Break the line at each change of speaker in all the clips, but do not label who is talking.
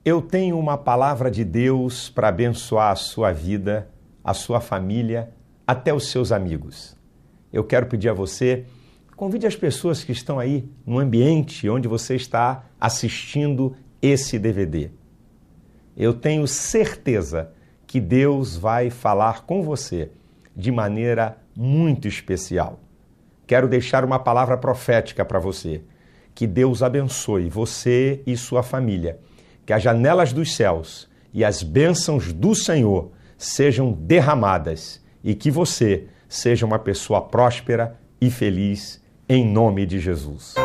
Eu tenho uma palavra de Deus para abençoar a sua vida, a sua família, até os seus amigos. Eu quero pedir a você, convide as pessoas que estão aí no ambiente onde você está assistindo esse DVD. Eu tenho certeza que Deus vai falar com você de maneira muito especial. Quero deixar uma palavra profética para você. Que Deus abençoe você e sua família. Que as janelas dos céus e as bênçãos do Senhor sejam derramadas e que você seja uma pessoa próspera e feliz em nome de Jesus.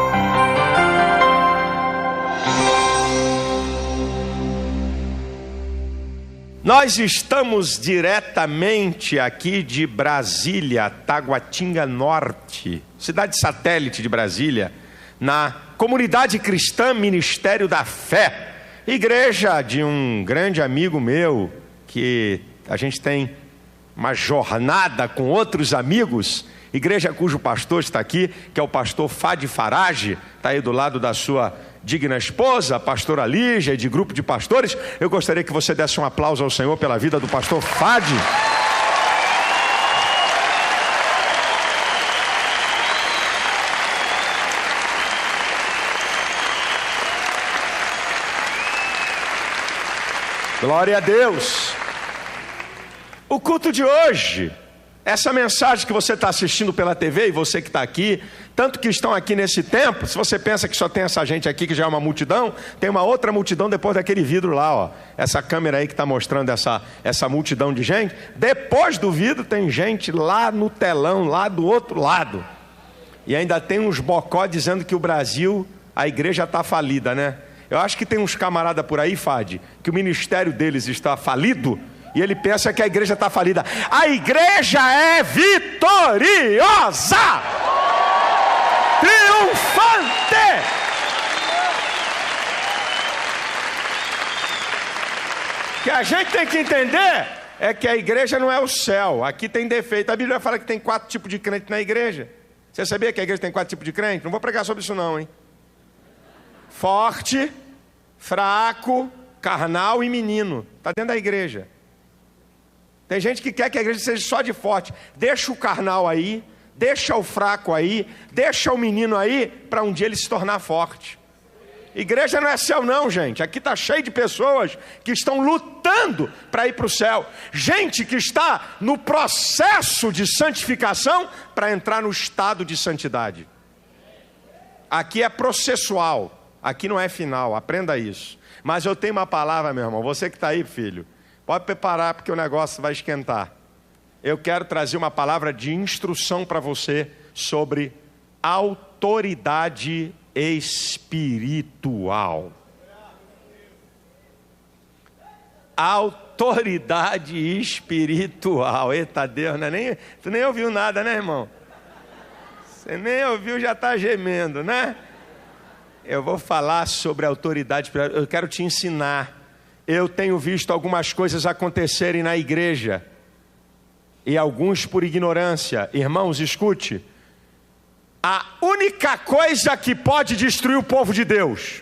Nós estamos diretamente aqui de Brasília, Taguatinga Norte, cidade satélite de Brasília, na Comunidade Cristã Ministério da Fé, igreja de um grande amigo meu, que a gente tem uma jornada com outros amigos, igreja cujo pastor está aqui, que é o pastor Fadi Farage, está aí do lado da sua digna esposa, a pastora Lígia, e de grupo de pastores. Eu gostaria que você desse um aplauso ao Senhor pela vida do pastor Fadi. Glória a Deus. O culto de hoje, essa mensagem que você está assistindo pela TV e você que está aqui, tanto que estão aqui nesse templo, se você pensa que só tem essa gente aqui que já é uma multidão, tem uma outra multidão depois daquele vidro lá, ó. Essa câmera aí que está mostrando essa multidão de gente. Depois do vidro tem gente lá no telão, lá do outro lado. E ainda tem uns bocó dizendo que o Brasil, a igreja está falida, né? Eu acho que tem uns camaradas por aí, Fadi, que o ministério deles está falido e ele pensa que a igreja está falida. A igreja é vitoriosa, triunfante. O que a gente tem que entender é que a igreja não é o céu. Aqui tem defeito. A Bíblia fala que tem 4 tipos de crente na igreja. Você sabia que a igreja tem 4 tipos de crente? Não vou pregar sobre isso não, hein? Forte, fraco, carnal e menino. Está dentro da igreja. Tem gente que quer que a igreja seja só de forte. Deixa o carnal aí, deixa o fraco aí, deixa o menino aí, para um dia ele se tornar forte. Igreja não é céu não, gente. Aqui está cheio de pessoas que estão lutando para ir para o céu. Gente que está no processo de santificação para entrar no estado de santidade. Aqui é processual. Aqui não é final, aprenda isso. Mas eu tenho uma palavra, meu irmão. Você que está aí, filho, pode preparar porque o negócio vai esquentar. Eu quero trazer uma palavra de instrução para você sobre autoridade espiritual. Autoridade espiritual. Eita Deus, né? Tu nem ouviu nada, né, irmão? Você nem ouviu, já está gemendo, né? Eu vou falar sobre autoridade, eu quero te ensinar. Eu tenho visto algumas coisas acontecerem na igreja, e alguns por ignorância. Irmãos, escute. A única coisa que pode destruir o povo de Deus,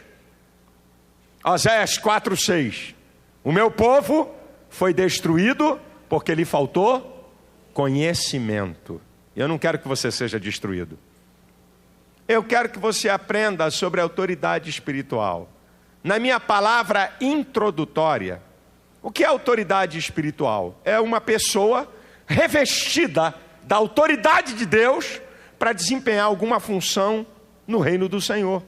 Oséias 4:6. O meu povo foi destruído porque lhe faltou conhecimento. Eu não quero que você seja destruído. Eu quero que você aprenda sobre a autoridade espiritual. Na minha palavra introdutória, o que é autoridade espiritual? É uma pessoa revestida da autoridade de Deus para desempenhar alguma função no reino do Senhor.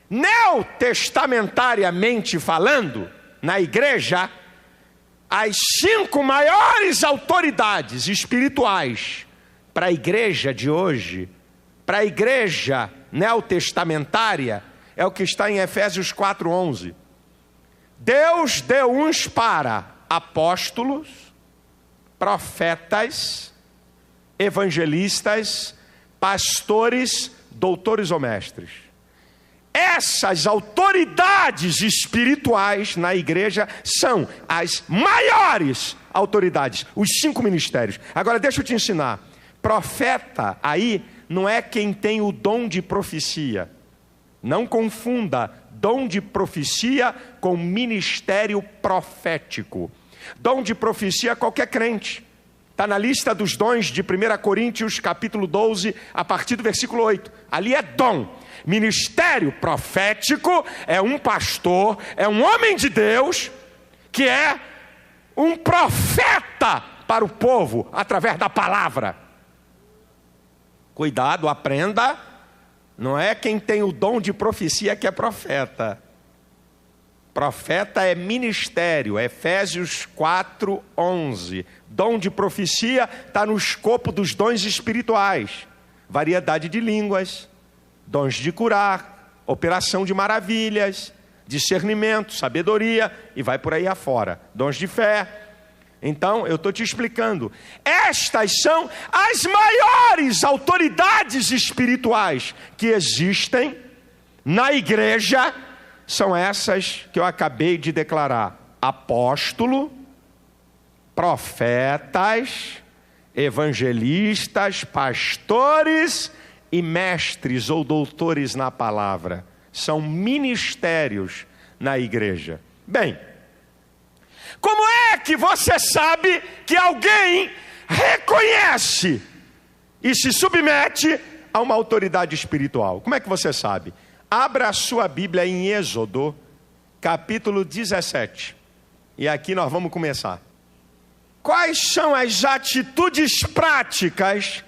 Neotestamentariamente falando, na igreja, as 5 maiores autoridades espirituais para a igreja de hoje, para a igreja neotestamentária, é o que está em Efésios 4:11. Deus deu uns para apóstolos, profetas, evangelistas, pastores, doutores ou mestres. Essas autoridades espirituais na igreja são as maiores autoridades, os 5 ministérios. Agora deixa eu te ensinar. Profeta aí não é quem tem o dom de profecia. Não confunda dom de profecia com ministério profético. Dom de profecia qualquer crente. Está na lista dos dons de 1 Coríntios, capítulo 12, a partir do versículo 8. Ali é dom. Ministério profético é um pastor, é um homem de Deus, que é um profeta para o povo, através da palavra. Cuidado, aprenda. Não é quem tem o dom de profecia que é profeta. Profeta é ministério, Efésios 4:11. Dom de profecia está no escopo dos dons espirituais. Variedade de línguas, dons de curar, operação de maravilhas, discernimento, sabedoria, e vai por aí afora. Dons de fé. Então, eu estou te explicando. Estas são as maiores autoridades espirituais que existem na igreja. São essas que eu acabei de declarar: apóstolo, profetas, evangelistas, pastores e mestres ou doutores na palavra. São ministérios na igreja. Bem, como é que você sabe que alguém reconhece e se submete a uma autoridade espiritual? Como é que você sabe? Abra a sua Bíblia em Êxodo, capítulo 17. E aqui nós vamos começar. Quais são as atitudes práticas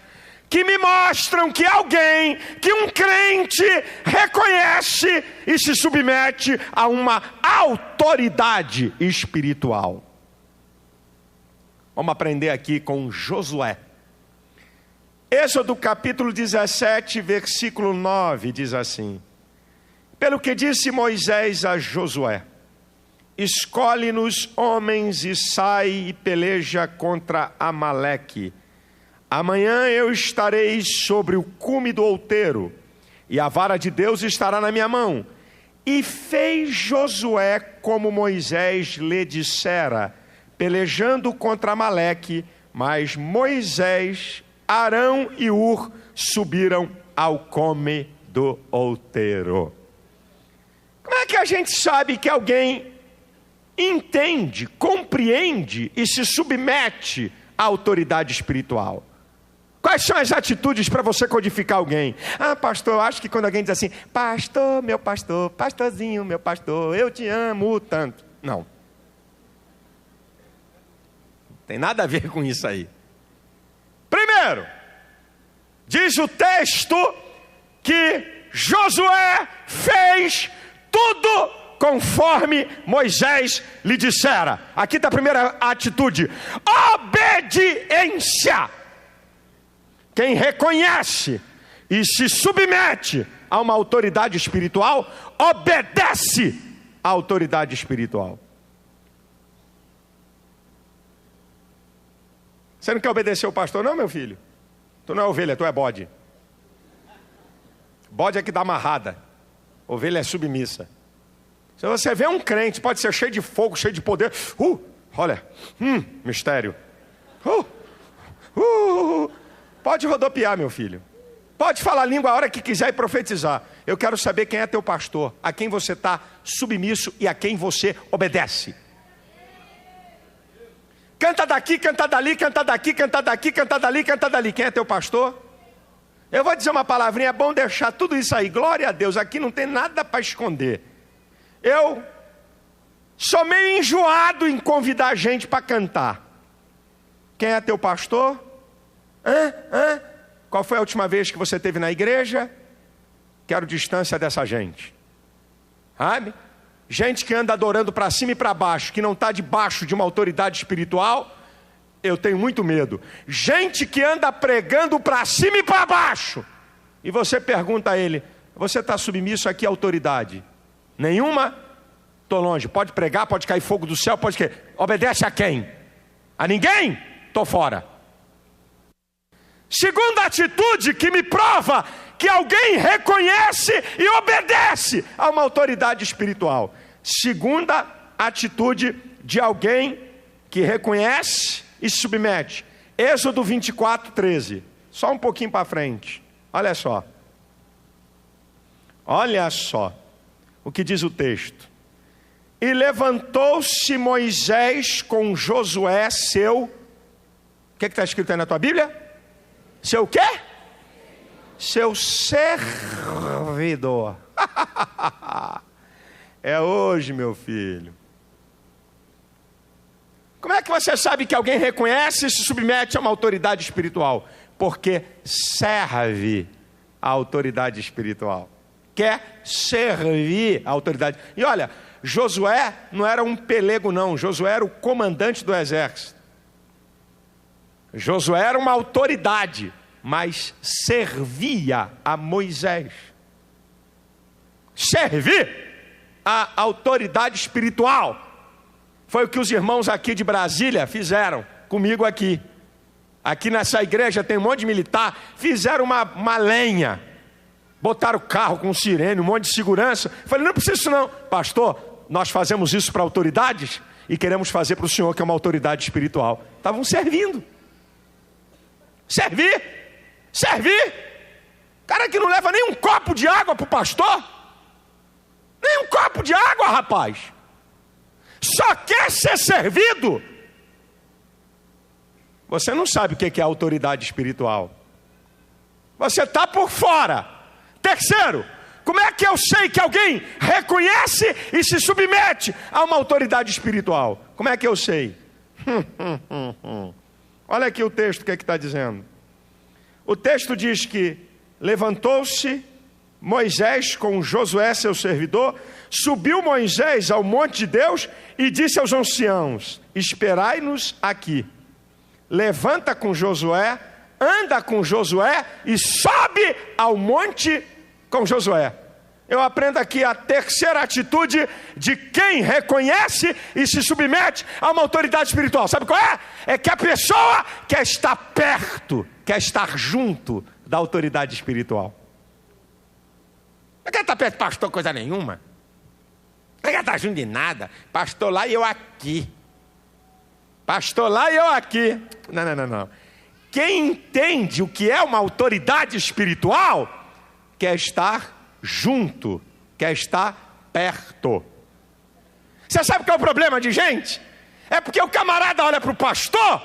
que me mostram que alguém, que um crente reconhece e se submete a uma autoridade espiritual? Vamos aprender aqui com Josué. Êxodo capítulo 17, versículo 9, diz assim: pelo que disse Moisés a Josué: escolhe-nos homens e sai e peleja contra Amaleque. Amanhã eu estarei sobre o cume do outeiro, e a vara de Deus estará na minha mão. E fez Josué como Moisés lhe dissera, pelejando contra Amaleque, mas Moisés, Arão e Ur subiram ao cume do outeiro. Como é que a gente sabe que alguém entende, compreende e se submete à autoridade espiritual? Quais são as atitudes para você codificar alguém? Ah, pastor, eu acho que quando alguém diz assim: pastor, meu pastor, pastorzinho, meu pastor, eu te amo tanto. Não. Tem nada a ver com isso aí. Primeiro, diz o texto que Josué fez tudo conforme Moisés lhe dissera. Aqui está a primeira atitude: obediência. Quem reconhece e se submete a uma autoridade espiritual, obedece à autoridade espiritual. Você não quer obedecer o pastor não, meu filho? Tu não é ovelha, tu é bode. Bode é que dá amarrada, ovelha é submissa. Se você vê um crente, pode ser cheio de fogo, cheio de poder, olha, mistério. Pode rodopiar, meu filho. Pode falar a língua a hora que quiser e profetizar. Eu quero saber quem é teu pastor, a quem você está submisso e a quem você obedece. Canta daqui, canta dali, canta daqui, canta daqui, canta dali, canta dali. Quem é teu pastor? Eu vou dizer uma palavrinha, é bom deixar tudo isso aí. Glória a Deus, aqui não tem nada para esconder. Eu sou meio enjoado em convidar a gente para cantar. Quem é teu pastor? Qual foi a última vez que você esteve na igreja? Quero distância dessa gente. Sabe? Gente que anda adorando para cima e para baixo, que não está debaixo de uma autoridade espiritual, eu tenho muito medo. Gente que anda pregando para cima e para baixo, e você pergunta a ele: você está submisso aqui à autoridade? Nenhuma? Estou longe. Pode pregar, pode cair fogo do céu, pode que. Obedece a quem? A ninguém? Estou fora. Segunda atitude que me prova que alguém reconhece e obedece a uma autoridade espiritual. Segunda atitude de alguém que reconhece e se submete. Êxodo 24, 13. Só um pouquinho para frente. Olha só. Olha só. o que diz o texto. E levantou-se Moisés com Josué, seu... O que está escrito aí na tua Bíblia? Seu quê? Seu servidor. É hoje, meu filho. Como é que você sabe que alguém reconhece e se submete a uma autoridade espiritual? Porque serve a autoridade espiritual. Quer servir a autoridade. E olha, Josué não era um pelego não, Josué era o comandante do exército. Josué era uma autoridade, mas servia a Moisés. Servir a autoridade espiritual. Foi o que os irmãos aqui de Brasília fizeram comigo aqui. Aqui nessa igreja tem um monte de militar. Fizeram uma lenha. Botaram o carro com sirene, um monte de segurança. Falei, não precisa disso não. Pastor, nós fazemos isso para autoridades e queremos fazer para o senhor, que é uma autoridade espiritual. Estavam servindo. Servir. Cara que não leva nem um copo de água para o pastor. Nem um copo de água, rapaz. Só quer ser servido. Você não sabe o que é autoridade espiritual. Você está por fora. Terceiro, como é que eu sei que alguém reconhece e se submete a uma autoridade espiritual? Como é que eu sei? Olha aqui o texto, o que está dizendo. O texto diz que levantou-se Moisés com Josué, seu servidor, subiu Moisés ao monte de Deus e disse aos anciãos: esperai-nos aqui. Levanta com Josué, anda com Josué e sobe ao monte com Josué. Eu aprendo aqui a terceira atitude de quem reconhece e se submete a uma autoridade espiritual. Sabe qual é? É que a pessoa quer estar perto, quer estar junto da autoridade espiritual. Não quer estar perto de pastor coisa nenhuma. Não quer estar junto de nada. Pastor lá e eu aqui. Pastor lá e eu aqui. Não. Quem entende o que é uma autoridade espiritual, quer estar junto, quer estar perto. Você sabe qual é o problema de gente? É porque o camarada olha para o pastor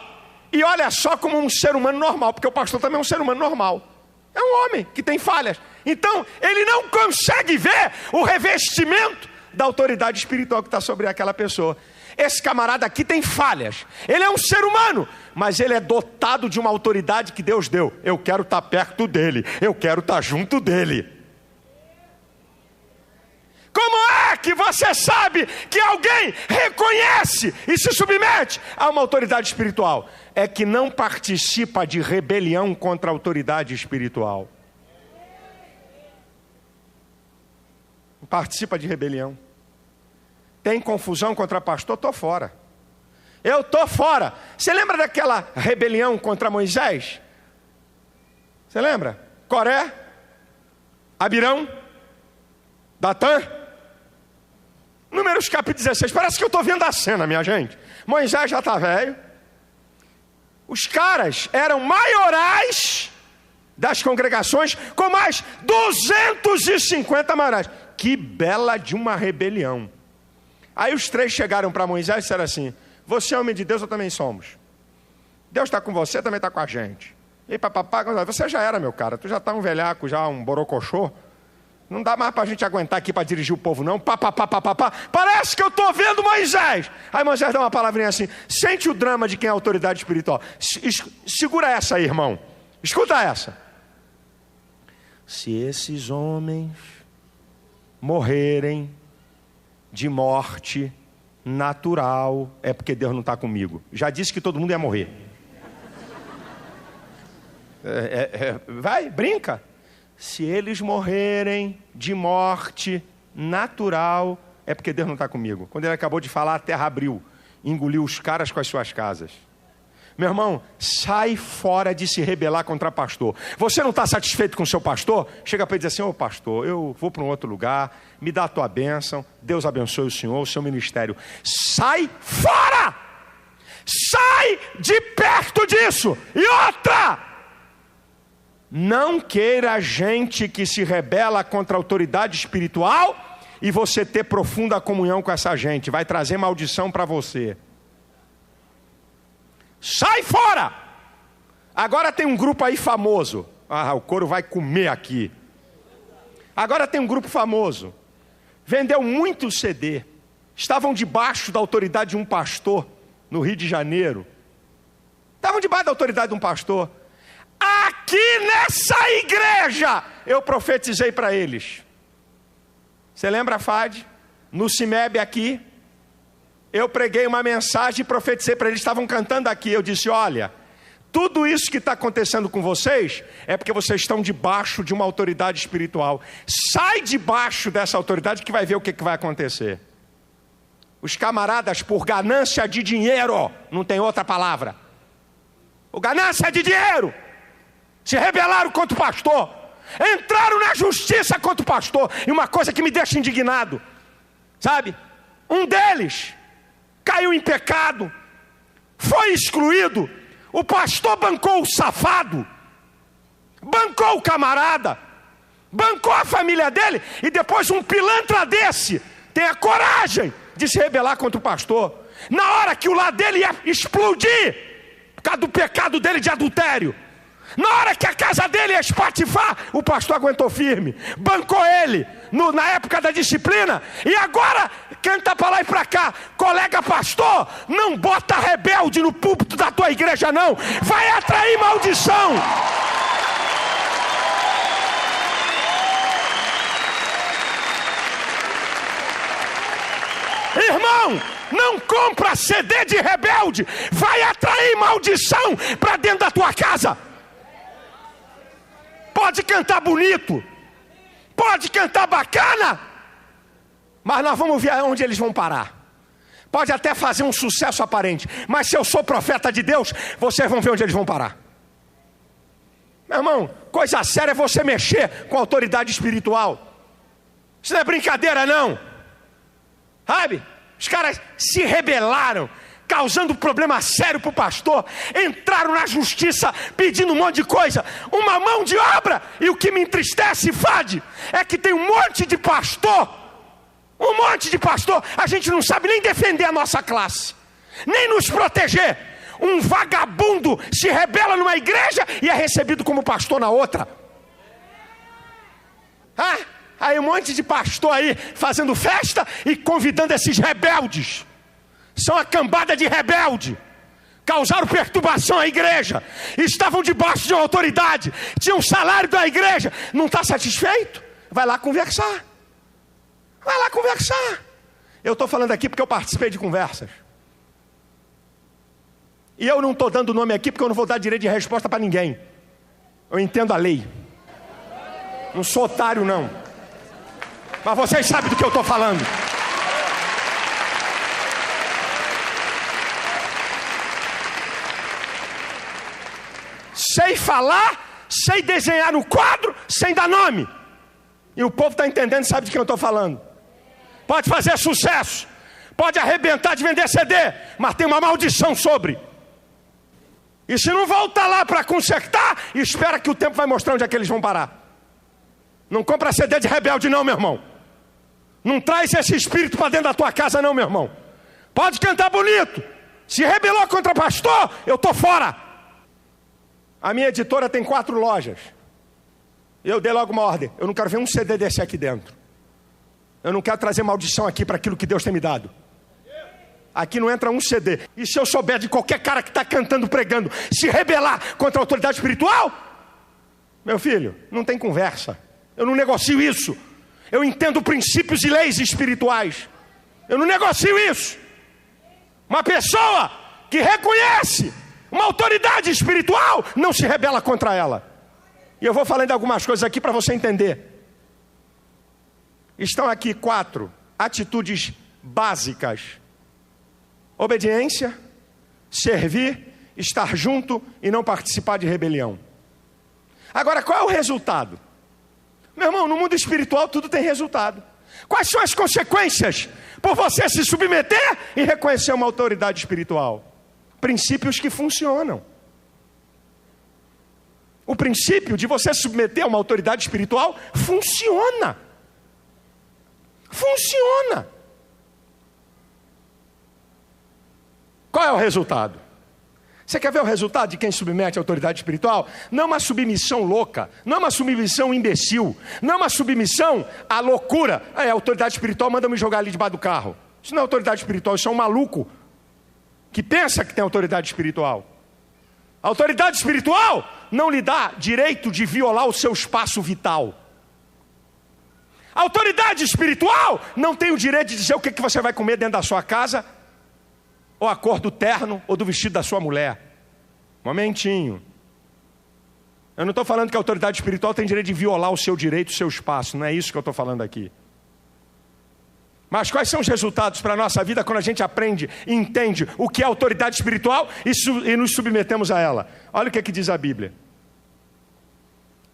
e olha só como um ser humano normal, porque o pastor também é um ser humano normal. É um homem que tem falhas. Então, ele não consegue ver o revestimento da autoridade espiritual que está sobre aquela pessoa. Esse camarada aqui tem falhas. Ele é um ser humano, mas ele é dotado de uma autoridade que Deus deu. Eu quero estar perto dele. Eu quero estar junto dele. Como é que você sabe que alguém reconhece e se submete a uma autoridade espiritual? É que não participa de rebelião contra a autoridade espiritual. Não participa de rebelião. Tem confusão contra pastor? Estou fora. Eu estou fora. Você lembra daquela rebelião contra Moisés? Você lembra? Coré, Abirão, Datã. Números capítulo 16. Parece que eu estou vendo a cena, minha gente. Moisés já está velho. Os caras eram maiorais das congregações, com mais 250 maiorais. Que bela de uma rebelião. Aí os três chegaram para Moisés e disseram assim: você é homem de Deus, eu também somos. Deus está com você, também está com a gente. E papapá, você já era, meu cara. Tu já está um velhaco, já um borocochô. Não dá mais para a gente aguentar aqui para dirigir o povo, não. Parece que eu estou vendo Moisés. Aí Moisés dá uma palavrinha assim: sente o drama de quem é autoridade espiritual. Segura essa aí, irmão. Escuta essa. Se esses homens morrerem de morte natural, é porque Deus não está comigo. Já disse que todo mundo ia morrer. Vai, brinca. Se eles morrerem de morte natural, é porque Deus não está comigo. Quando ele acabou de falar, a terra abriu, engoliu os caras com as suas casas. Meu irmão, sai fora de se rebelar contra pastor. Você não está satisfeito com o seu pastor? Chega para ele e diz assim: ô pastor, eu vou para um outro lugar, me dá a tua bênção, Deus abençoe o senhor, o seu ministério. Sai fora! Sai de perto disso! E outra! Não queira gente que se rebela contra a autoridade espiritual e você ter profunda comunhão com essa gente. Vai trazer maldição para você. Sai fora! Agora tem um grupo aí famoso. Ah, o couro vai comer aqui. Agora tem um grupo famoso. Vendeu muito CD. Estavam debaixo da autoridade de um pastor no Rio de Janeiro. Estavam debaixo da autoridade de um pastor. Aqui nessa igreja eu profetizei para eles. Você lembra, Fad? No CIMEB aqui, eu preguei uma mensagem e profetizei para eles. Estavam cantando aqui. Eu disse: olha, tudo isso que está acontecendo com vocês é porque vocês estão debaixo de uma autoridade espiritual. Sai debaixo dessa autoridade que vai ver o que vai acontecer. Os camaradas, por ganância de dinheiro, não tem outra palavra, o ganância de dinheiro, se rebelaram contra o pastor, entraram na justiça contra o pastor. E uma coisa que me deixa indignado, sabe? Um deles caiu em pecado, foi excluído. O pastor bancou o safado, bancou o camarada, bancou a família dele. E depois um pilantra desse tem a coragem de se rebelar contra o pastor. Na hora que o lar dele ia explodir por causa do pecado dele de adultério, na hora que a casa dele ia espatifar, o pastor aguentou firme, bancou ele na época da disciplina. E agora canta para lá e para cá: colega pastor, não bota rebelde no púlpito da tua igreja não, vai atrair maldição. Irmão, não compra CD de rebelde, vai atrair maldição para dentro da tua casa. Pode cantar bonito, pode cantar bacana, mas nós vamos ver onde eles vão parar. Pode até fazer um sucesso aparente, mas se eu sou profeta de Deus, vocês vão ver onde eles vão parar. Meu irmão, coisa séria é você mexer com a autoridade espiritual. Isso não é brincadeira não, sabe? Os caras se rebelaram, causando problema sério para o pastor. Entraram na justiça pedindo um monte de coisa, uma mão de obra. E o que me entristece, Fad, é que tem um monte de pastor, a gente não sabe nem defender a nossa classe, nem nos proteger. Um vagabundo se rebela numa igreja e é recebido como pastor na outra. Aí um monte de pastor aí fazendo festa e convidando esses rebeldes. São a cambada de rebelde. Causaram perturbação à igreja. Estavam debaixo de uma autoridade. Tinham um salário da igreja. Não está satisfeito? Vai lá conversar. Vai lá conversar. Eu estou falando aqui porque eu participei de conversas. E eu não estou dando nome aqui porque eu não vou dar direito de resposta para ninguém. Eu entendo a lei. Não sou otário não. Mas vocês sabem do que eu estou falando. Sei falar, sei desenhar no quadro, sem dar nome. E o povo está entendendo, sabe de quem eu estou falando. Pode fazer sucesso, pode arrebentar de vender CD, mas tem uma maldição sobre. E se não voltar lá para consertar, espera que o tempo vai mostrar onde é que eles vão parar. Não compra CD de rebelde não, meu irmão. Não traz esse espírito para dentro da tua casa não, meu irmão. Pode cantar bonito. Se rebelou contra pastor, eu estou fora. A minha editora tem 4 lojas. Eu dei logo uma ordem. Eu não quero ver um CD desse aqui dentro. Eu não quero trazer maldição aqui para aquilo que Deus tem me dado. Aqui não entra um CD. E se eu souber de qualquer cara que está cantando, pregando, se rebelar contra a autoridade espiritual, meu filho, não tem conversa. Eu não negocio isso. Eu entendo princípios e leis espirituais. Eu não negocio isso. Uma pessoa que reconhece uma autoridade espiritual não se rebela contra ela. E eu vou falando algumas coisas aqui para você entender. Estão aqui 4 atitudes básicas: obediência, servir, estar junto e não participar de rebelião. Agora, qual é o resultado? Meu irmão, no mundo espiritual tudo tem resultado. Quais são as consequências por você se submeter e reconhecer uma autoridade espiritual? Princípios que funcionam. O princípio de você se submeter a uma autoridade espiritual funciona. Funciona. Qual é o resultado? Você quer ver o resultado de quem submete à autoridade espiritual? Não é uma submissão louca, não é uma submissão imbecil, não é uma submissão à loucura. A autoridade espiritual manda me jogar ali debaixo do carro. Isso não é autoridade espiritual, isso é um maluco que pensa que tem autoridade espiritual. A autoridade espiritual não lhe dá direito de violar o seu espaço vital. A autoridade espiritual não tem o direito de dizer o que você vai comer dentro da sua casa, ou a cor do terno, ou do vestido da sua mulher. Momentinho. Eu não estou falando que a autoridade espiritual tem direito de violar o seu direito, o seu espaço. Não é isso que eu estou falando aqui. Mas quais são os resultados para a nossa vida quando a gente aprende e entende o que é autoridade espiritual e nos submetemos a ela? Olha o que diz a Bíblia.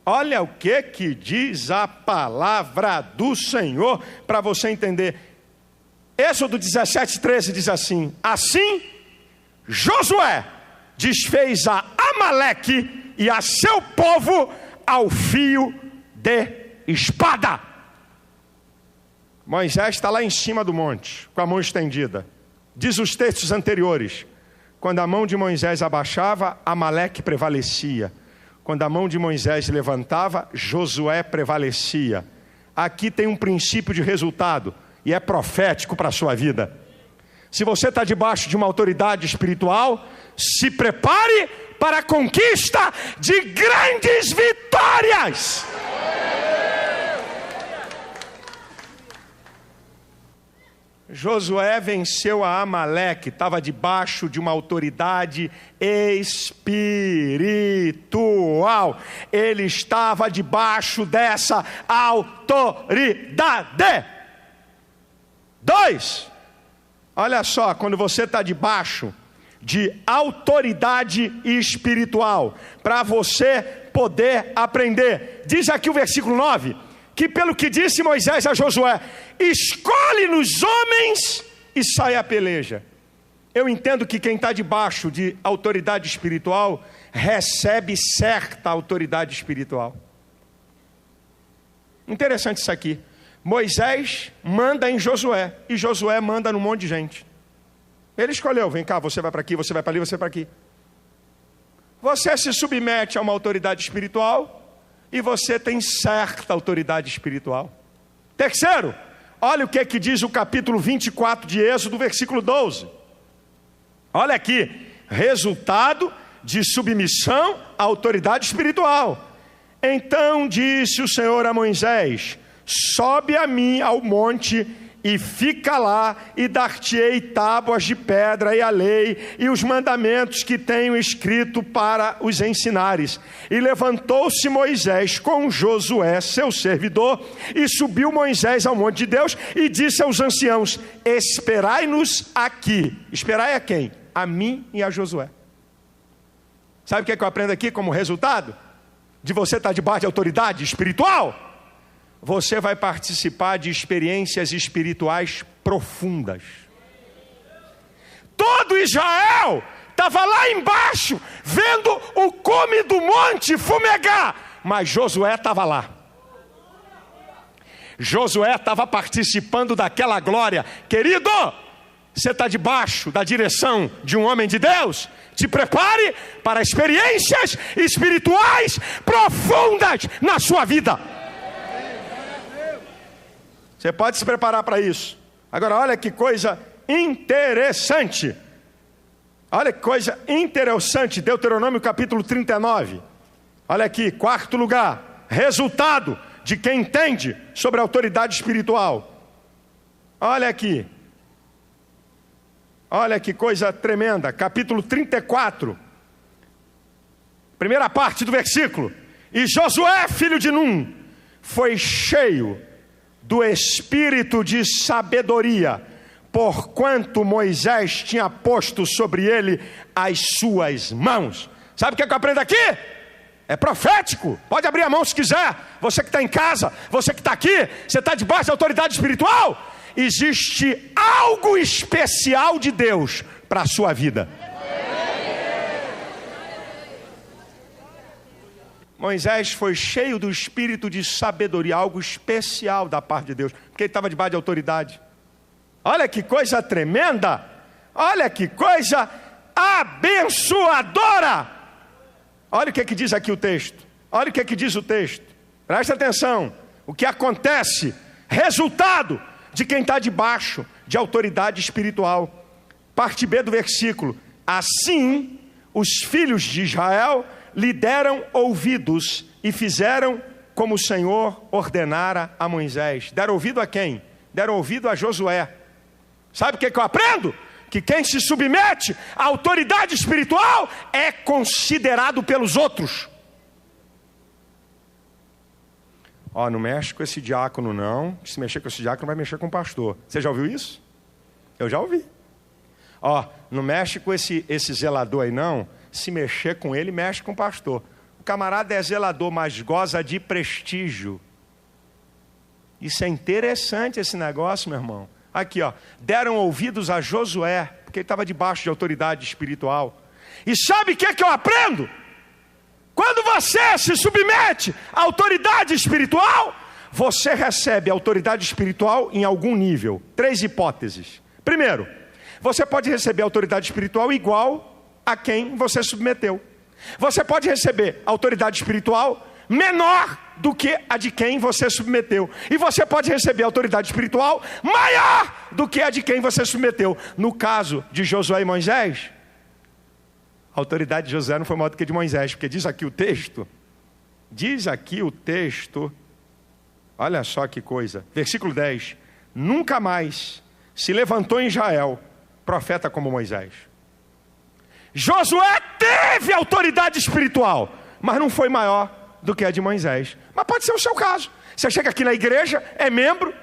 Olha o que diz a palavra do Senhor para você entender. Êxodo 17:13 diz assim: assim Josué desfez a Amaleque e a seu povo ao fio de espada. Moisés está lá em cima do monte, com a mão estendida. Diz os textos anteriores: quando a mão de Moisés abaixava, Amaleque prevalecia. Quando a mão de Moisés levantava, Josué prevalecia. Aqui tem um princípio de resultado, e é profético para a sua vida. Se você está debaixo de uma autoridade espiritual, se prepare para a conquista de grandes vitórias. Josué venceu a Amaleque, estava debaixo de uma autoridade espiritual. Ele estava debaixo dessa autoridade. 2, olha só, quando você está debaixo de autoridade espiritual, para você poder aprender, diz aqui o versículo 9, que pelo que disse Moisés a Josué, escolhe-nos homens e sai a peleja. Eu entendo que quem está debaixo de autoridade espiritual, recebe certa autoridade espiritual. Interessante isso aqui. Moisés manda em Josué, e Josué manda num monte de gente. Ele escolheu, vem cá, você vai para aqui, você vai para ali, você vai para aqui. Você se submete a uma autoridade espiritual, e você tem certa autoridade espiritual. Terceiro, olha o que diz o capítulo 24 de Êxodo, versículo 12. Olha aqui, resultado de submissão à autoridade espiritual. Então disse o Senhor a Moisés: sobe a mim ao monte e fica lá, e dar-te-ei tábuas de pedra e a lei e os mandamentos que tenho escrito para os ensinares. E levantou-se Moisés com Josué, seu servidor, e subiu Moisés ao monte de Deus e disse aos anciãos: esperai-nos aqui. Esperai a quem? A mim e a Josué. Sabe o que eu aprendo aqui como resultado de você estar debaixo de autoridade espiritual? Você vai participar de experiências espirituais profundas. Todo Israel estava lá embaixo, vendo o cume do monte fumegar, mas Josué estava lá. Josué estava participando daquela glória. Querido, você está debaixo da direção de um homem de Deus? Te prepare para experiências espirituais profundas na sua vida. Você pode se preparar para isso. Agora olha que coisa interessante. Olha que coisa interessante. Deuteronômio capítulo 39. Olha aqui, quarto lugar. Resultado de quem entende sobre a autoridade espiritual. Olha aqui. Olha que coisa tremenda. Capítulo 34. Primeira parte do versículo. E Josué, filho de Num, foi cheio do espírito de sabedoria, porquanto Moisés tinha posto sobre ele as suas mãos. Sabe o que eu aprendo aqui? É profético. Pode abrir a mão se quiser. Você que está em casa, você que está aqui, você está debaixo da autoridade espiritual. Existe algo especial de Deus para a sua vida. Moisés foi cheio do espírito de sabedoria, algo especial da parte de Deus, porque ele estava debaixo de autoridade. Olha que coisa tremenda, olha que coisa abençoadora. Olha o que diz aqui o texto, olha o que diz o texto, presta atenção, o que acontece, resultado de quem está debaixo de autoridade espiritual. Parte B do versículo: assim os filhos de Israel lhe deram ouvidos e fizeram como o Senhor ordenara a Moisés. Deram ouvido a quem? Deram ouvido a Josué. Sabe o que eu aprendo? Que quem se submete à autoridade espiritual é considerado pelos outros. Ó, não mexe com esse diácono não. Se mexer com esse diácono vai mexer com o pastor. Você já ouviu isso? Eu já ouvi. Ó, não mexe com esse zelador aí não. Se mexer com ele, mexe com o pastor. O camarada é zelador, mas goza de prestígio. Isso é interessante, esse negócio, meu irmão. Aqui, ó, deram ouvidos a Josué, porque ele estava debaixo de autoridade espiritual. E sabe o que eu aprendo? Quando você se submete à autoridade espiritual, você recebe autoridade espiritual em algum nível. 3 hipóteses. Primeiro, você pode receber autoridade espiritual igual a quem você submeteu. Você pode receber autoridade espiritual menor do que a de quem você submeteu. E você pode receber autoridade espiritual maior do que a de quem você submeteu. No caso de Josué e Moisés, a autoridade de Josué não foi maior do que a de Moisés, porque diz aqui o texto, olha só que coisa, versículo 10, nunca mais se levantou em Israel profeta como Moisés. Josué teve autoridade espiritual, mas não foi maior do que a de Moisés. Mas pode ser o seu caso. Você chega aqui na igreja, é membro,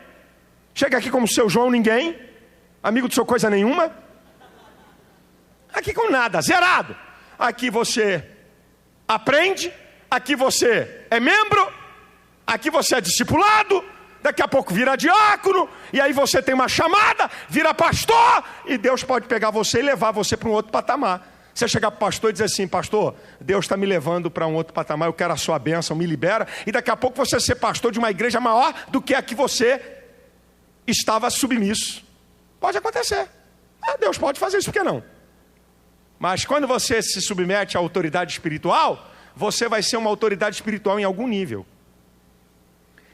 chega aqui como seu João ninguém, amigo do seu coisa nenhuma, aqui com nada, zerado. Aqui você aprende, aqui você é membro, aqui você é discipulado, daqui a pouco vira diácono, e aí você tem uma chamada, vira pastor, e Deus pode pegar você e levar você para um outro patamar. Você chegar para o pastor e dizer assim: pastor, Deus está me levando para um outro patamar, eu quero a sua bênção, me libera. E daqui a pouco você ser pastor de uma igreja maior do que a que você estava submisso. Pode acontecer. Deus pode fazer isso, por que não? Mas quando você se submete à autoridade espiritual, você vai ser uma autoridade espiritual em algum nível.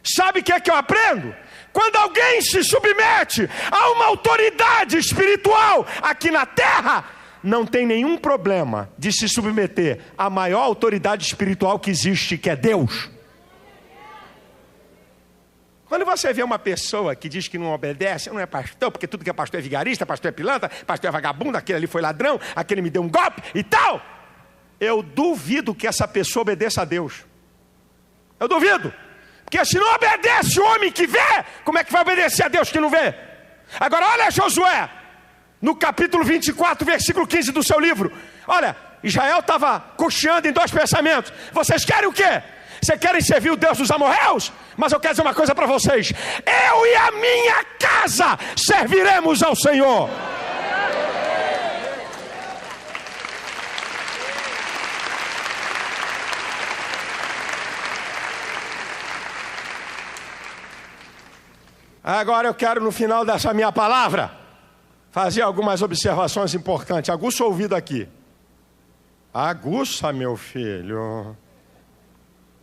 Sabe o que é que eu aprendo? Quando alguém se submete a uma autoridade espiritual aqui na terra, não tem nenhum problema de se submeter à maior autoridade espiritual que existe, que é Deus. Quando você vê uma pessoa que diz que não obedece, não é pastor, porque tudo que é pastor é vigarista, pastor é pilantra, pastor é vagabundo, aquele ali foi ladrão, aquele me deu um golpe e tal, eu duvido que essa pessoa obedeça a Deus. Eu duvido. Porque se não obedece o homem que vê, como é que vai obedecer a Deus que não vê? Agora olha Josué, no capítulo 24, versículo 15 do seu livro. Olha, Israel estava cocheando em 2 pensamentos. Vocês querem o quê? Vocês querem servir o Deus dos amorreus? Mas eu quero dizer uma coisa para vocês: eu e a minha casa serviremos ao Senhor. Agora eu quero, no final dessa minha palavra, fazer algumas observações importantes. Aguça o ouvido aqui. Aguça, meu filho.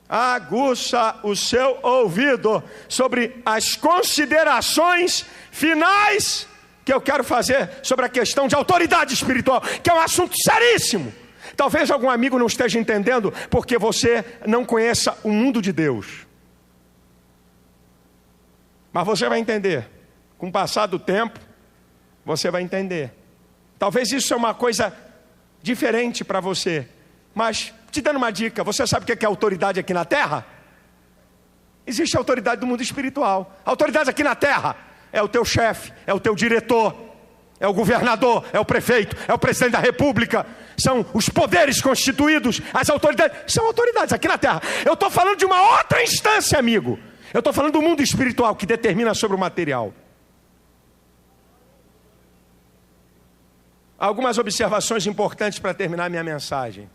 Aguça o seu ouvido sobre as considerações finais que eu quero fazer sobre a questão de autoridade espiritual, que é um assunto seríssimo. Talvez algum amigo não esteja entendendo porque você não conheça o mundo de Deus. Mas você vai entender. Com o passar do tempo, você vai entender. Talvez isso é uma coisa diferente para você. Mas, te dando uma dica, você sabe o que é autoridade aqui na terra? Existe a autoridade do mundo espiritual. A autoridade aqui na terra é o teu chefe, é o teu diretor, é o governador, é o prefeito, é o presidente da república. São os poderes constituídos, as autoridades. São autoridades aqui na terra. Eu estou falando de uma outra instância, amigo. Eu estou falando do mundo espiritual que determina sobre o material. Algumas observações importantes para terminar minha mensagem.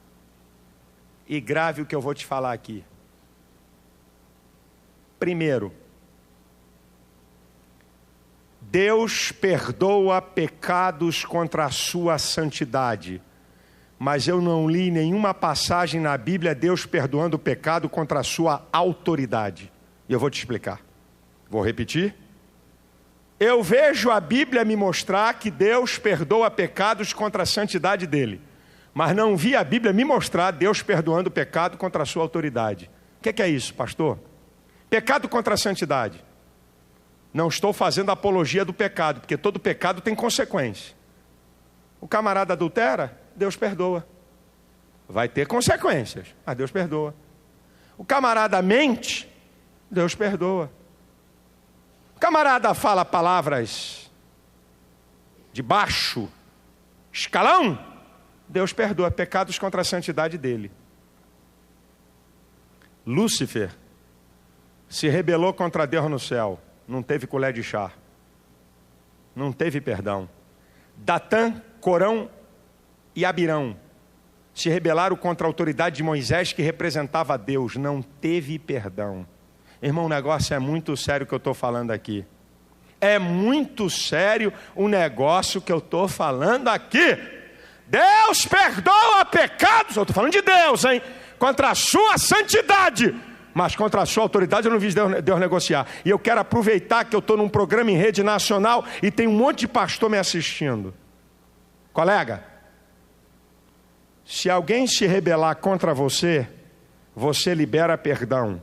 e grave o que eu vou te falar aqui. Primeiro, Deus perdoa pecados contra a sua santidade. Mas eu não li nenhuma passagem na Bíblia Deus perdoando o pecado contra a sua autoridade. E eu vou te explicar. Vou repetir. Eu vejo a Bíblia me mostrar que Deus perdoa pecados contra a santidade dele. Mas não vi a Bíblia me mostrar Deus perdoando o pecado contra a sua autoridade. O que é isso, pastor? Pecado contra a santidade. Não estou fazendo apologia do pecado, porque todo pecado tem consequência. O camarada adultera, Deus perdoa. Vai ter consequências, mas Deus perdoa. O camarada mente, Deus perdoa. O camarada fala palavras de baixo escalão, Deus perdoa pecados contra a santidade dele. Lúcifer se rebelou contra Deus no céu, não teve colher de chá, não teve perdão. Datã, Corão e Abirão se rebelaram contra a autoridade de Moisés, que representava Deus, não teve perdão. Irmão, o negócio é muito sério que eu estou falando aqui. É muito sério o negócio que eu estou falando aqui. Deus perdoa pecados, eu estou falando de Deus, hein? Contra a sua santidade, mas contra a sua autoridade eu não vi Deus negociar. E eu quero aproveitar que eu estou num programa em rede nacional e tem um monte de pastor me assistindo. Colega, se alguém se rebelar contra você, você libera perdão.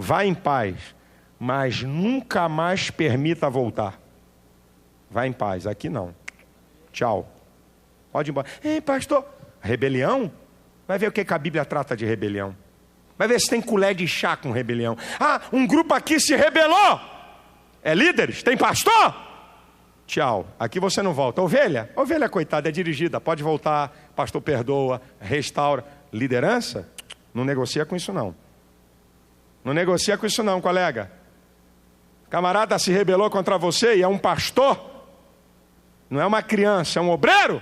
Vá em paz, mas nunca mais permita voltar. Vá em paz, aqui não. Tchau. Pode ir embora. Ei, pastor, rebelião? Vai ver o que a Bíblia trata de rebelião. Vai ver se tem colher de chá com rebelião. Ah, um grupo aqui se rebelou. É líderes? Tem pastor? Tchau. Aqui você não volta. Ovelha? Ovelha, coitada, é dirigida. Pode voltar. Pastor perdoa, restaura. Liderança? Não negocia com isso não. Não negocia com isso não, colega. Camarada se rebelou contra você e é um pastor. Não é uma criança, é um obreiro.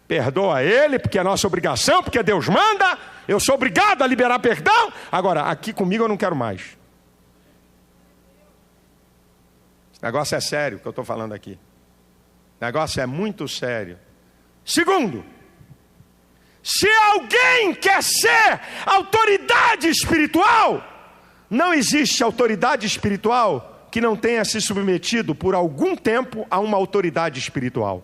Perdoa ele, porque é nossa obrigação, porque Deus manda. Eu sou obrigado a liberar perdão. Agora, aqui comigo eu não quero mais. Esse negócio é sério, o que eu estou falando aqui. O negócio é muito sério. Segundo, se alguém quer ser autoridade espiritual, não existe autoridade espiritual que não tenha se submetido por algum tempo a uma autoridade espiritual.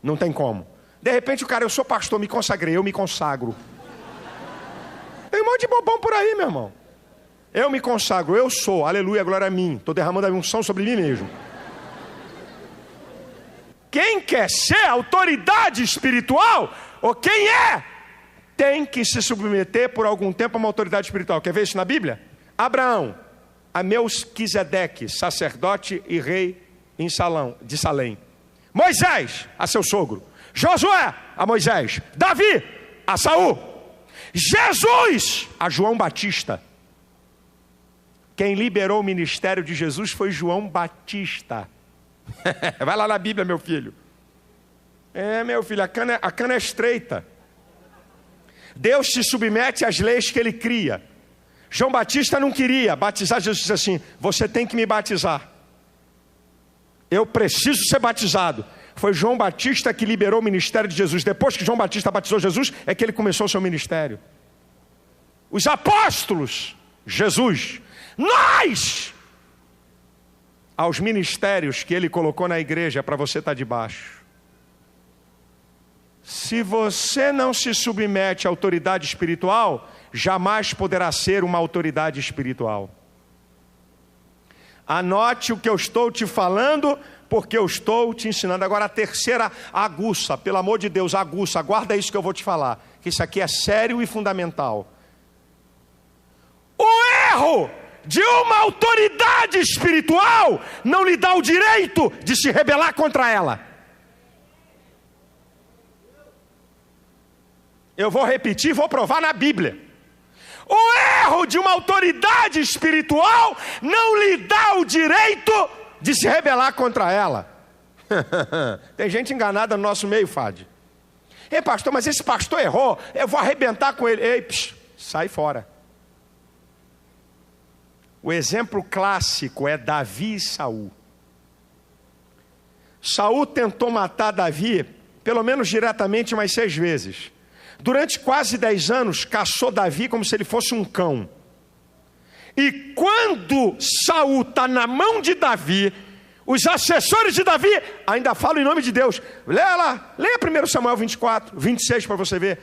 Não tem como. De repente o cara, eu sou pastor, me consagrei, eu me consagro. Tem um monte de bobão por aí, meu irmão. Eu me consagro, eu sou, aleluia, glória a mim. Estou derramando a unção sobre mim mesmo. Quem quer ser autoridade espiritual, ou quem é, tem que se submeter por algum tempo a uma autoridade espiritual. Quer ver isso na Bíblia? Abraão, a Melquisedeque, sacerdote e rei de Salém. Moisés, a seu sogro. Josué, a Moisés. Davi, a Saul. Jesus, a João Batista. Quem liberou o ministério de Jesus foi João Batista. Vai lá na Bíblia, meu filho. Meu filho, a cana é estreita. Deus se submete às leis que ele cria. João Batista não queria batizar. Jesus disse assim: você tem que me batizar. Eu preciso ser batizado. Foi João Batista que liberou o ministério de Jesus. Depois que João Batista batizou Jesus, é que ele começou o seu ministério. Os apóstolos, Jesus, nós, aos ministérios que ele colocou na igreja para você estar debaixo. Se você não se submete à autoridade espiritual, jamais poderá ser uma autoridade espiritual. Anote o que eu estou te falando, porque eu estou te ensinando. Agora a terceira aguça, pelo amor de Deus, aguça, guarda isso que eu vou te falar, que isso aqui é sério e fundamental. O erro de uma autoridade espiritual não lhe dá o direito de se rebelar contra ela. Eu vou repetir, vou provar na Bíblia. O erro de uma autoridade espiritual não lhe dá o direito de se rebelar contra ela. Tem gente enganada no nosso meio, Fade. Ei, pastor, mas esse pastor errou, eu vou arrebentar com ele. Ei, sai fora. O exemplo clássico é Davi e Saul. Saul tentou matar Davi, pelo menos diretamente, umas 6 vezes. Durante quase 10 anos, caçou Davi como se ele fosse um cão. E quando Saul está na mão de Davi, os assessores de Davi ainda falam em nome de Deus. Leia lá, leia 1 Samuel 24, 26 para você ver.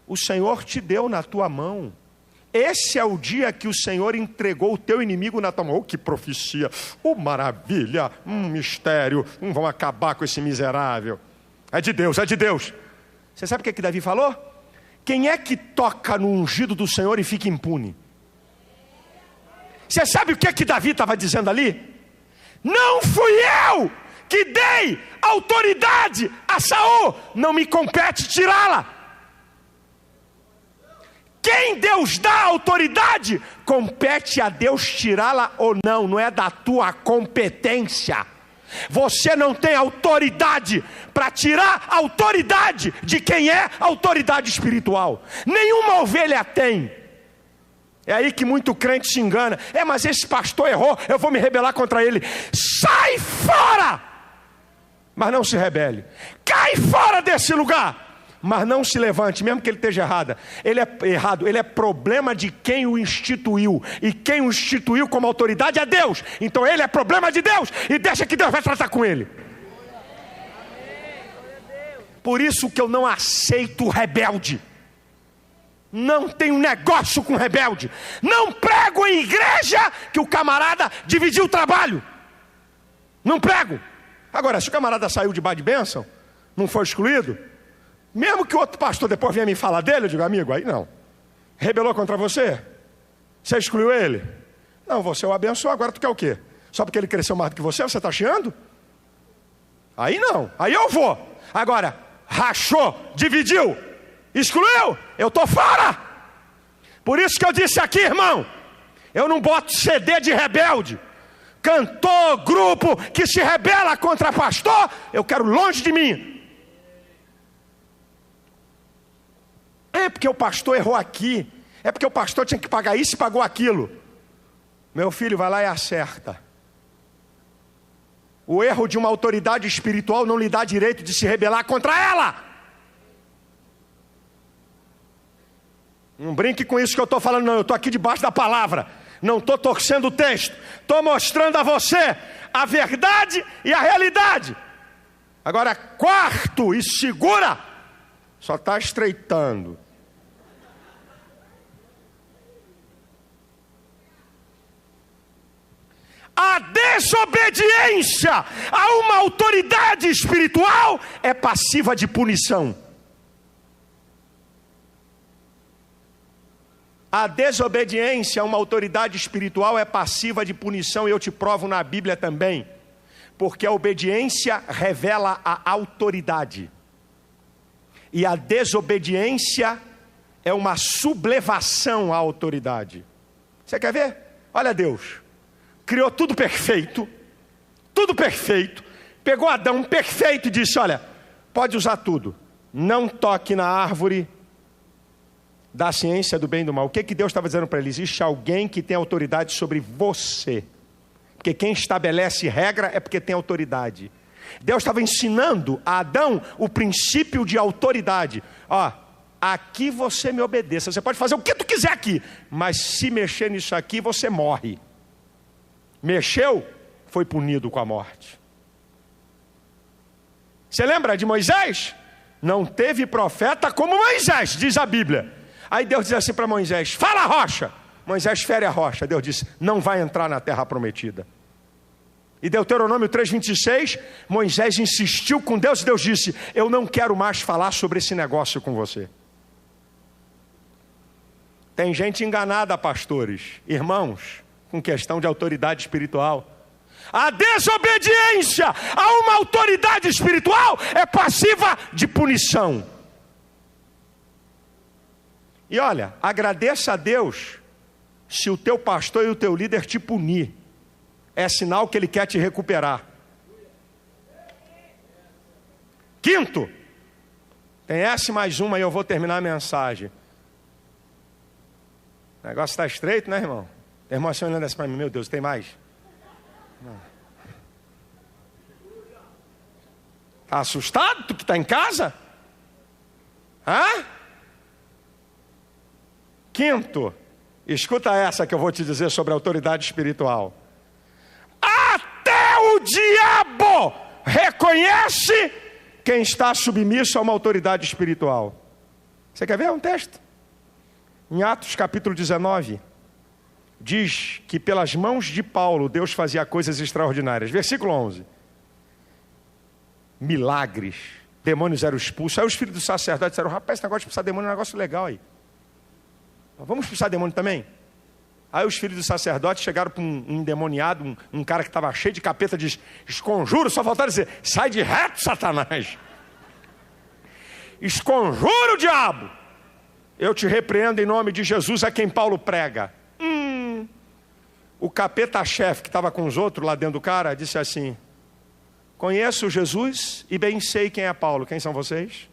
O Senhor te deu na tua mão. Esse é o dia que o Senhor entregou o teu inimigo na tua mão. Oh, que profecia, oh maravilha, mistério, vamos acabar com esse miserável. É de Deus, é de Deus. Você sabe o que Davi falou? Quem é que toca no ungido do Senhor e fica impune? Você sabe o que Davi estava dizendo ali? Não fui eu que dei autoridade a Saul, não me compete tirá-la. Quem Deus dá autoridade, compete a Deus tirá-la ou não, não é da tua competência. Você não tem autoridade para tirar a autoridade de quem é autoridade espiritual. Nenhuma ovelha tem. É aí que muito crente se engana. Mas esse pastor errou, eu vou me rebelar contra ele. Sai fora! Mas não se rebele. Cai fora desse lugar! Mas não se levante, mesmo que ele esteja errado. Ele é problema de quem o instituiu. E quem o instituiu como autoridade é Deus. Então ele é problema de Deus. E deixa que Deus vai tratar com ele. Por isso que eu não aceito rebelde. Não tenho negócio com rebelde. Não prego em igreja que o camarada dividiu o trabalho. Não prego. Agora, se o camarada saiu debaixo de bênção, não foi excluído, mesmo que o outro pastor depois venha me falar dele, eu digo, amigo, aí não. Rebelou contra você? Você excluiu ele? Não, você o abençoou, agora tu quer o quê? Só porque ele cresceu mais do que você está chiando? Aí não, aí eu vou. Agora, rachou, dividiu, excluiu, eu estou fora. Por isso que eu disse aqui, irmão, eu não boto CD de rebelde. Cantor, grupo que se rebela contra pastor, eu quero longe de mim. É porque o pastor errou aqui. É porque o pastor tinha que pagar isso e pagou aquilo. Meu filho, vai lá e acerta. O erro de uma autoridade espiritual não lhe dá direito de se rebelar contra ela. Não brinque com isso que eu estou falando, não. Eu estou aqui debaixo da palavra. Não estou torcendo o texto. Estou mostrando a você a verdade e a realidade. Agora, quarto, e segura, só está estreitando. A desobediência a uma autoridade espiritual é passiva de punição. A desobediência a uma autoridade espiritual é passiva de punição, e eu te provo na Bíblia também. Porque a obediência revela a autoridade. E a desobediência é uma sublevação à autoridade. Você quer ver? Olha Deus. Criou tudo perfeito. Tudo perfeito. Pegou Adão perfeito e disse, olha, pode usar tudo. Não toque na árvore da ciência do bem e do mal. O que Deus estava dizendo para ele? Existe alguém que tem autoridade sobre você. Porque quem estabelece regra é porque tem autoridade. Deus estava ensinando a Adão o princípio de autoridade. Ó, aqui você me obedeça. Você pode fazer o que tu quiser aqui, mas se mexer nisso aqui, você morre. Mexeu, foi punido com a morte. Você lembra de Moisés? Não teve profeta como Moisés, diz a Bíblia. Aí Deus diz assim para Moisés, fala a rocha. Moisés fere a rocha. Deus disse, não vai entrar na terra prometida. E Deuteronômio 3:26, Moisés insistiu com Deus e Deus disse, eu não quero mais falar sobre esse negócio com você. Tem gente enganada, pastores, irmãos, com questão de autoridade espiritual. A desobediência a uma autoridade espiritual é passiva de punição. E olha, agradeça a Deus se o teu pastor e o teu líder te punir. É sinal que ele quer te recuperar. Quinto, Tem essa e mais uma e eu vou terminar a mensagem. O negócio está estreito, né, irmão? Tem irmão assim olhando assim para mim, meu Deus, tem mais? Está assustado? Tu que está em casa? Hã? Quinto, escuta essa que eu vou te dizer sobre a autoridade espiritual. Até o diabo reconhece quem está submisso a uma autoridade espiritual. Você quer ver um texto? Em Atos capítulo 19, diz que pelas mãos de Paulo, Deus fazia coisas extraordinárias. Versículo 11. Milagres, demônios eram expulsos. Aí os filhos do sacerdote disseram, rapaz, esse negócio de expulsar demônio é um negócio legal aí. Vamos expulsar demônio também? Aí os filhos do sacerdote chegaram para um endemoniado, um cara que estava cheio de capeta, diz, esconjuro, só faltaram dizer, sai de reto, Satanás. Esconjuro o diabo. Eu te repreendo em nome de Jesus, a quem Paulo prega. O capeta-chefe que estava com os outros lá dentro do cara, disse assim, conheço Jesus e bem sei quem é Paulo. Quem são vocês?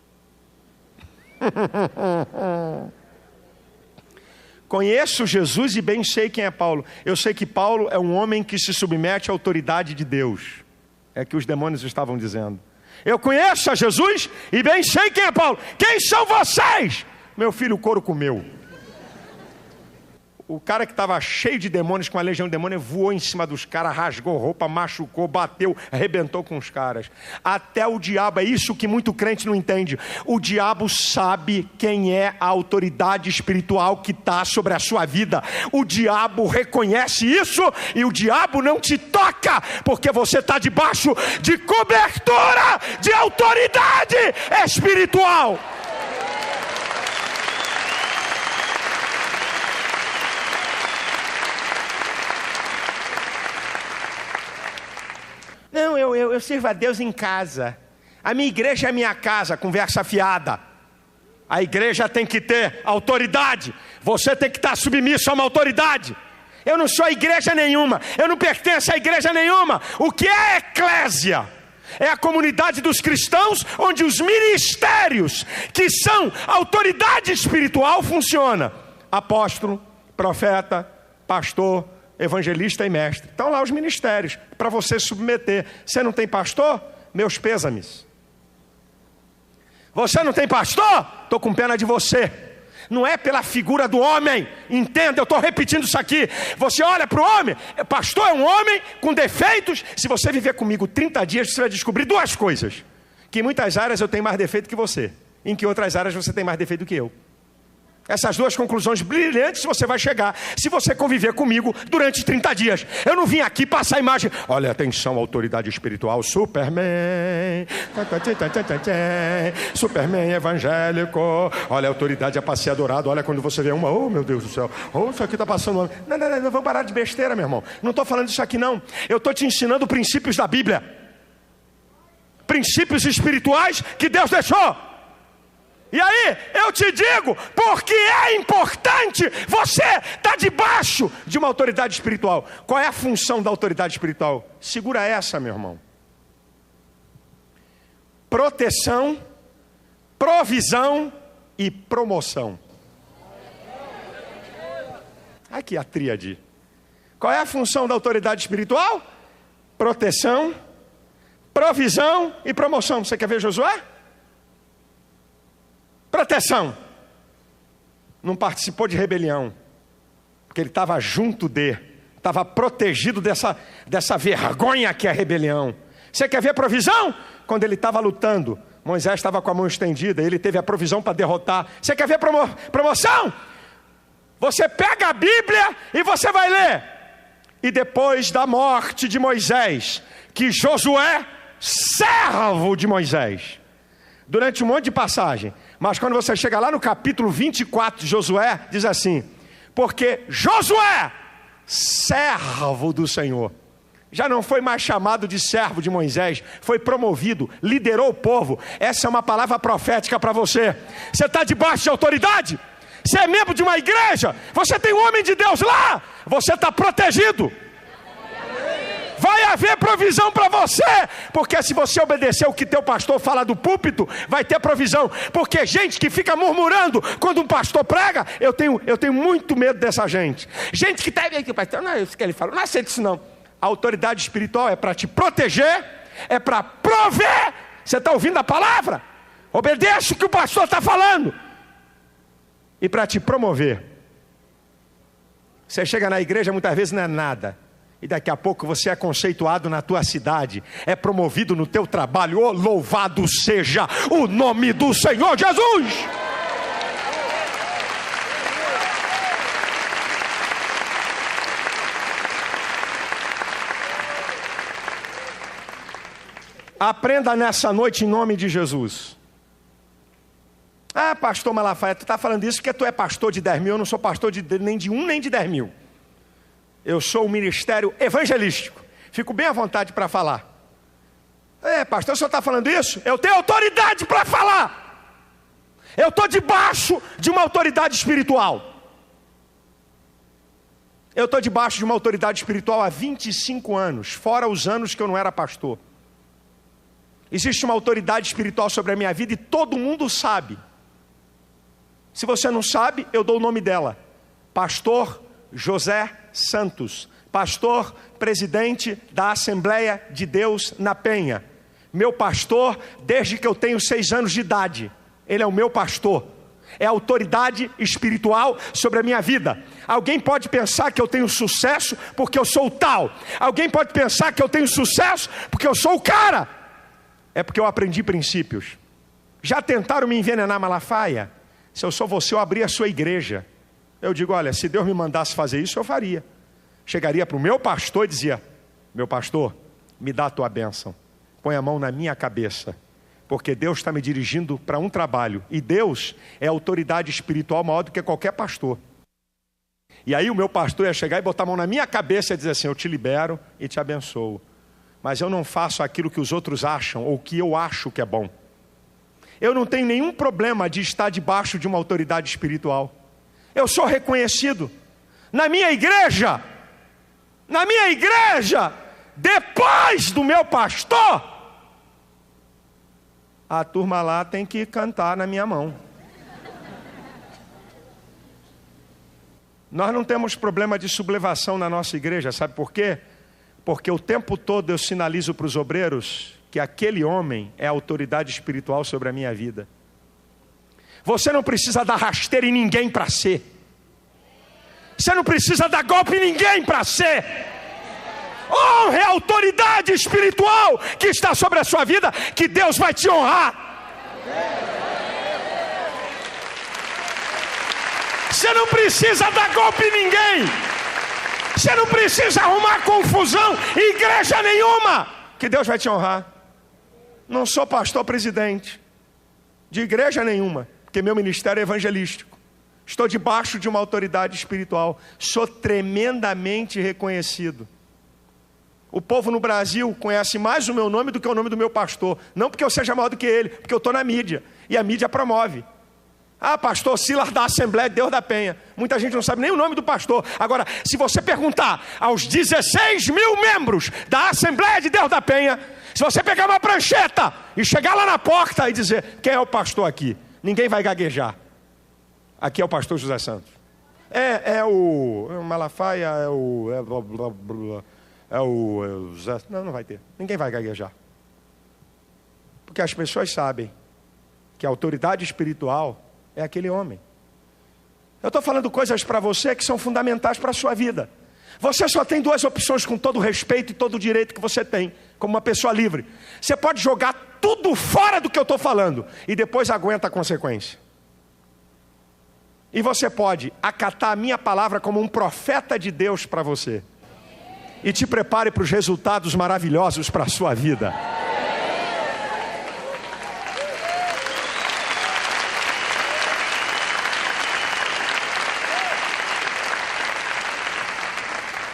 Conheço Jesus e bem sei quem é Paulo. Eu sei que Paulo é um homem que se submete à autoridade de Deus. É que os demônios estavam dizendo. Eu conheço a Jesus e bem sei quem é Paulo. Quem são vocês? Meu filho, o couro comeu. O cara que estava cheio de demônios, com a legião de demônios, voou em cima dos caras, rasgou roupa, machucou, bateu, arrebentou com os caras. Até o diabo, é isso que muito crente não entende. O diabo sabe quem é a autoridade espiritual que está sobre a sua vida. O diabo reconhece isso e o diabo não te toca, porque você está debaixo de cobertura de autoridade espiritual. Não, eu sirvo a Deus em casa. A minha igreja é a minha casa, conversa fiada. A igreja tem que ter autoridade. Você tem que estar submisso a uma autoridade. Eu não sou igreja nenhuma. Eu não pertenço a igreja nenhuma. O que é a eclésia? É a comunidade dos cristãos onde os ministérios, que são autoridade espiritual, funcionam. Apóstolo, profeta, pastor, evangelista e mestre. Estão lá os ministérios para você submeter. Você não tem pastor? Meus pêsames. Você não tem pastor? Estou com pena de você. Não é pela figura do homem. Entenda, eu estou repetindo isso aqui. Você olha para o homem, pastor é um homem com defeitos. Se você viver comigo 30 dias, você vai descobrir duas coisas. Que em muitas áreas eu tenho mais defeito que você. Em que outras áreas você tem mais defeito do que eu. Essas duas conclusões brilhantes você vai chegar se você conviver comigo durante 30 dias. Eu não vim aqui passar a imagem. Olha, atenção, autoridade espiritual, Superman. Superman evangélico. Olha, a autoridade é para ser adorado. Olha quando você vê uma, oh meu Deus do céu. Oh, isso aqui está passando. Não, vamos parar de besteira, meu irmão. Não estou falando isso aqui não. Eu estou te ensinando princípios da Bíblia. Princípios espirituais que Deus deixou. E aí, eu te digo, porque é importante você estar debaixo de uma autoridade espiritual. Qual é a função da autoridade espiritual? Segura essa, meu irmão. Proteção, provisão e promoção. Aqui a tríade. Qual é a função da autoridade espiritual? Proteção, provisão e promoção. Você quer ver Josué? Proteção. Não participou de rebelião, porque ele estava estava protegido dessa vergonha que é a rebelião. Você quer ver provisão? Quando ele estava lutando, Moisés estava com a mão estendida, ele teve a provisão para derrotar. Você quer ver promoção? Você pega a Bíblia e você vai ler. E depois da morte de Moisés, que Josué, servo de Moisés, durante um monte de passagem, mas quando você chega lá no capítulo 24 de Josué, diz assim, porque Josué, servo do Senhor, já não foi mais chamado de servo de Moisés, foi promovido, liderou o povo. Essa é uma palavra profética para você. Você está debaixo de autoridade? Você é membro de uma igreja? Você tem um homem de Deus lá? Você está protegido. Vai haver provisão para você, porque se você obedecer o que teu pastor fala do púlpito, vai ter provisão. Porque gente que fica murmurando quando um pastor prega, eu tenho muito medo dessa gente. Gente que está aqui, pastor, não é isso que ele fala, não aceita isso não. A autoridade espiritual é para te proteger, é para prover. Você está ouvindo a palavra? Obedeça o que o pastor está falando. E para te promover. Você chega na igreja, muitas vezes não é nada. E daqui a pouco você é conceituado na tua cidade. É promovido no teu trabalho. Oh, louvado seja o nome do Senhor Jesus! Aprenda nessa noite em nome de Jesus. Ah, pastor Malafaia, tu está falando isso porque tu é pastor de 10 mil. Eu não sou pastor nem de 1 nem de 10 mil. Eu sou um ministério evangelístico. Fico bem à vontade para falar. Pastor, o senhor está falando isso? Eu tenho autoridade para falar. Eu estou debaixo de uma autoridade espiritual. Eu estou debaixo de uma autoridade espiritual há 25 anos. Fora os anos que eu não era pastor. Existe uma autoridade espiritual sobre a minha vida e todo mundo sabe. Se você não sabe, eu dou o nome dela. Pastor José Santos. Pastor presidente da Assembleia de Deus na Penha. Meu pastor desde que eu tenho 6 anos de idade. Ele é o meu pastor. É a autoridade espiritual sobre a minha vida. Alguém pode pensar que eu tenho sucesso porque eu sou o tal. Alguém pode pensar que eu tenho sucesso porque eu sou o cara. É porque eu aprendi princípios. Já tentaram me envenenar, Malafaia? Se eu sou você, eu abri a sua igreja. Eu digo, olha, se Deus me mandasse fazer isso, eu faria. Chegaria para o meu pastor e dizia, meu pastor, me dá a tua bênção. Põe a mão na minha cabeça. Porque Deus está me dirigindo para um trabalho. E Deus é autoridade espiritual maior do que qualquer pastor. E aí o meu pastor ia chegar e botar a mão na minha cabeça e dizer assim, eu te libero e te abençoo. Mas eu não faço aquilo que os outros acham, ou que eu acho que é bom. Eu não tenho nenhum problema de estar debaixo de uma autoridade espiritual. Eu sou reconhecido. Na minha igreja, depois do meu pastor, a turma lá tem que cantar na minha mão. Nós não temos problema de sublevação na nossa igreja, sabe por quê? Porque o tempo todo eu sinalizo para os obreiros que aquele homem é a autoridade espiritual sobre a minha vida. Você não precisa dar rasteira em ninguém para ser. Você não precisa dar golpe em ninguém para ser. Honre a autoridade espiritual que está sobre a sua vida, que Deus vai te honrar. Você não precisa dar golpe em ninguém. Você não precisa arrumar confusão em igreja nenhuma, que Deus vai te honrar. Não sou pastor presidente de igreja nenhuma, porque meu ministério é evangelístico. Estou debaixo de uma autoridade espiritual. Sou tremendamente reconhecido. O povo no Brasil conhece mais o meu nome do que o nome do meu pastor. Não porque eu seja maior do que ele, porque eu estou na mídia. E a mídia promove. Ah, pastor Silas da Assembleia de Deus da Penha. Muita gente não sabe nem o nome do pastor. Agora, se você perguntar aos 16 mil membros da Assembleia de Deus da Penha, se você pegar uma prancheta e chegar lá na porta e dizer, quem é o pastor aqui? Ninguém vai gaguejar. Aqui é o pastor José Santos. É o Malafaia, José. Não vai ter. Ninguém vai gaguejar. Porque as pessoas sabem que a autoridade espiritual é aquele homem. Eu estou falando coisas para você que são fundamentais para a sua vida. Você só tem 2 opções, com todo o respeito e todo o direito que você tem, como uma pessoa livre. Você pode jogar tudo fora do que eu estou falando e depois aguenta a consequência. E você pode acatar a minha palavra como um profeta de Deus para você. E te prepare para os resultados maravilhosos para a sua vida.